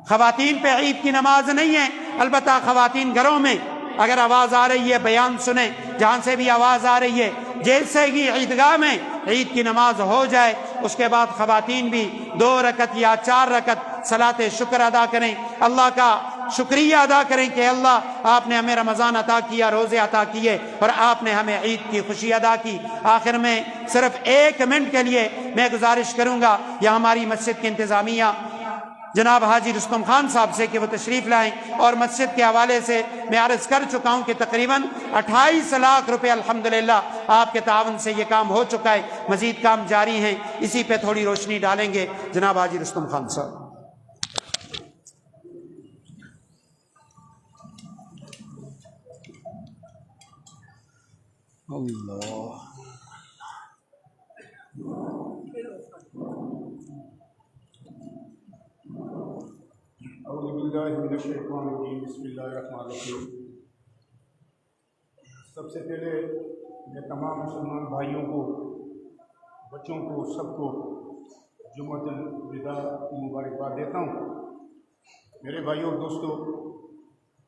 خواتین پہ عید کی نماز نہیں ہے، البتہ خواتین گھروں میں اگر آواز آ رہی ہے بیان سنیں، جہاں سے بھی آواز آ رہی ہے، جیسے ہی عیدگاہ میں عید کی نماز ہو جائے اس کے بعد خواتین بھی 2 رکعت یا 4 رکعت صلاۃ شکر ادا کریں، اللہ کا شکریہ ادا کریں کہ اللہ آپ نے ہمیں رمضان عطا کیا، روزے عطا کیے اور آپ نے ہمیں عید کی خوشی ادا کی۔ آخر میں صرف 1 منٹ کے لیے میں گزارش کروں گا یا ہماری مسجد کی انتظامیہ جناب حاجی رستم خان صاحب سے کہ وہ تشریف لائیں، اور مسجد کے حوالے سے میں عرض کر چکا ہوں کہ تقریباً 28 لاکھ روپے الحمدللہ آپ کے تعاون سے یہ کام ہو چکا ہے، مزید کام جاری ہیں، اسی پہ تھوڑی روشنی ڈالیں گے جناب حاجی رستم خان صاحب۔ اللہ اعوذ باللہ من الشیطان الرجیم، بسم اللہ الرحمن الرحیم۔ سب سے پہلے میں تمام مسلمان بھائیوں کو، بچوں کو، سب کو جمعۃ الوداع کی مبارکباد دیتا ہوں۔ میرے بھائیوں اور دوستوں،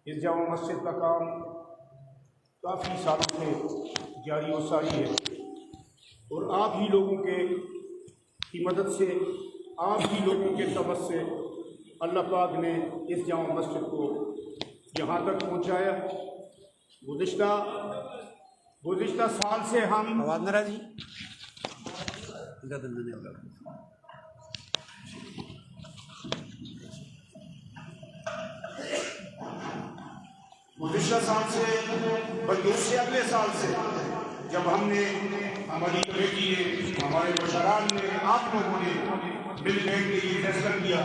اس جامع مسجد کا کام کافی سالوں سے جاری و ساری ہے، اور آپ ہی لوگوں کی مدد سے، آپ ہی لوگوں کے سبب سے اللہ پاک نے اس جامع مسجد کو یہاں تک پہنچایا۔ گزشتہ سال سے ہم گزشتہ سال سے بلکہ اس سے اگلے سال سے جب ہم نے، ہماری کمیٹی نے، ہمارے مشران نے، آپ لوگوں نے مل بیٹھ کے یہ فیصلہ کیا،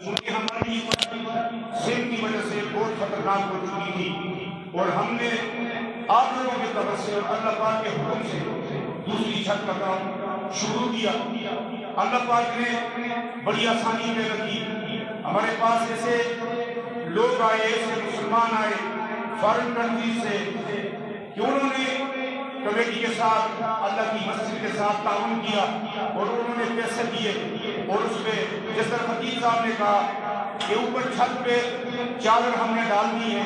چونکہ ہماری صحت کی وجہ سے بہت خطرناک ہو چکی تھی، اور ہم نے آپ لوگوں کی طرف سے اور اللہ پاک کے حکم سے دوسری چھت کا کام شروع کیا۔ اللہ پاک نے بڑی آسانی پیدا کی، ہمارے پاس ایسے لوگ آئے، ایسے مسلمان آئے فارن کنٹری سے کہ انہوں نے کمیٹی کے ساتھ، اللہ کی مسجد کے ساتھ تعاون کیا، اور انہوں نے پیسے دیے، اور اس پہ جس طرح خطیب صاحب نے کہا کہ اوپر چھت پہ چادر ہم نے ڈال دی ہے،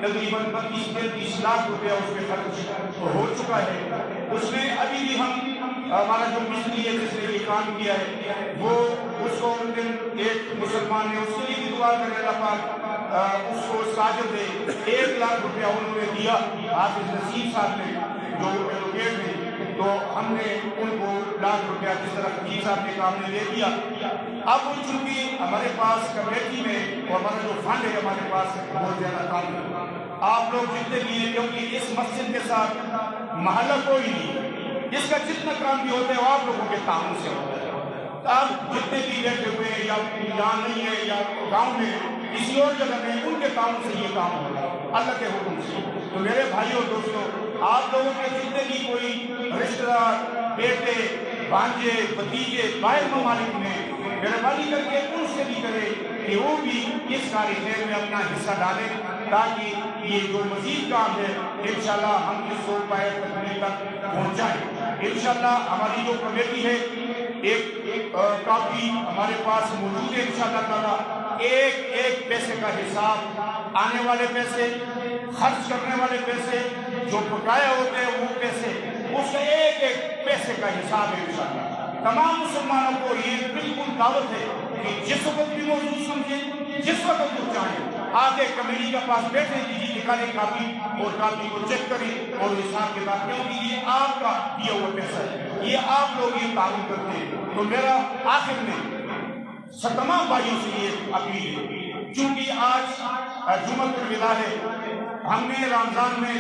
تقریباً 32-33 لاکھ روپیہ اس پہ خرچ ہو چکا ہے۔ اس میں ابھی بھی ہمارا جو مستری ہے جس نے یہ کام کیا ہے، وہ اس کو ان دن ایک مسلمان نے اس کے لیے بھی دعا کرے اللہ پاک اس کو اس کا اجر دے، 1 لاکھ روپیہ انہوں نے دیا حافظ نصیر صاحب نے جو ایڈوکیٹ ہیں، تو ہم نے ان کو 1 لاکھ روپیہ جس طرح خطیب صاحب نے کام نے دے دیا۔ اب چونکہ ہمارے پاس کمیٹی میں اور ہمارا جو فنڈ ہے ہمارے پاس بہت زیادہ کام ہے، آپ لوگ جتنے بھی ہیں، کیونکہ اس مسجد کے ساتھ محلہ کوئی نہیں، اس کا جتنا کام بھی ہوتا ہے وہ آپ لوگوں کے تعاون سے ہوتا ہے۔ آپ جتنے بھی بیٹھے ہوئے ہیں یا یہاں نہیں ہے یا گاؤں میں کسی اور جگہ میں، ان کے تعاون سے یہ کام ہو رہا ہے اللہ کے حکم سے۔ تو میرے بھائیوں اور دوستوں، آپ لوگوں کے جتنے بھی کوئی رشتہ دار، بیٹے، بھانجے، بھتیجے باہر ممالک میں مہربانی کر کے ان سے بھی کرے کہ وہ بھی اس کار خیر میں اپنا حصہ ڈالیں تاکہ یہ جو مزید کام ہے انشاءاللہ ہم اس کو پائے تکمیل تک پہنچائیں۔ انشاءاللہ ہماری جو کمیٹی ہے ایک کاپی ہمارے پاس موجود ہے انشاءاللہ تعالیٰ، ایک ایک پیسے کا حساب، آنے والے پیسے، خرچ کرنے والے پیسے، جو بقایا ہوتے ہیں وہ پیسے، اس کا ایک ایک پیسے کا حساب ہے انشاءاللہ۔ تمام مسلمانوں کو یہ بالکل دعوت ہے کہ جس وقت بھی موضوع سمجھیں، جس وقت وہ چاہیں آگے کمیٹی کے پاس بیٹھے دیجیے، نکالیں کاپی اور کاپی کو چیک کریں اور حساب کے بعد، کیونکہ یہ آپ کا دیا ہوا پیسہ ہے، یہ آپ لوگ یہ تعاون کرتے ہیں۔ تو میرا آخر میں تمام بھائیوں سے یہ اپیل ہے، چونکہ آج جمعۃ الوداع ہے، ہم نے رمضان میں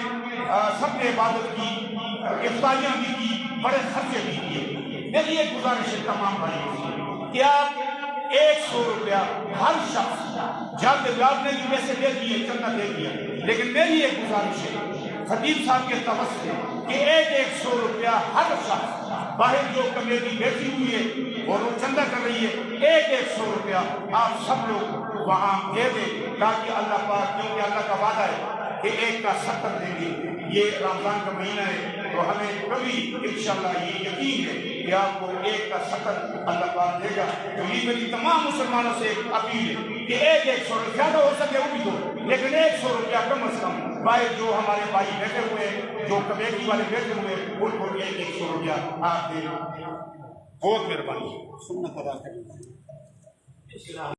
سب نے عبادت کی، افطاریاں بھی کی، بڑے خرچے بھی کیے۔ میری ایک گزارش ہے تمام بھائیوں سے کہ آپ 100 روپیہ ہر شخص، جب آپ نے بھی پیسے دے دیے، چندہ دے دیا، لیکن میری ایک گزارش ہے خطیب صاحب کے توسط سے کہ 100 روپیہ ہر شخص، باہر جو کمیٹی بیٹھی ہوئی ہے اور وہ چندہ کر رہی ہے، 100 روپیہ آپ سب لوگ وہاں دے دیں تاکہ اللہ پاک، کیونکہ اللہ کا وعدہ ہے کہ 1 کا 70 دیں گے۔ یہ رمضان کا مہینہ ہے تو ہمیں کبھی انشاءاللہ یہ یقین ہے کہ آپ کو 1 کا 70 اللہ پاک دے گا۔ تو یہ میری تمام مسلمانوں سے ایک اپیل ہے کہ 100 روپیہ زیادہ ہو سکے وہ بھی دو، لیکن 100 روپیہ کم از کم باہر جو ہمارے بھائی بیٹھے ہوئے ہیں، جو کمیٹی والے بیٹھے ہوئے ہیں، ان کو 100 روپیہ آپ دیں۔ بہت مہربانی۔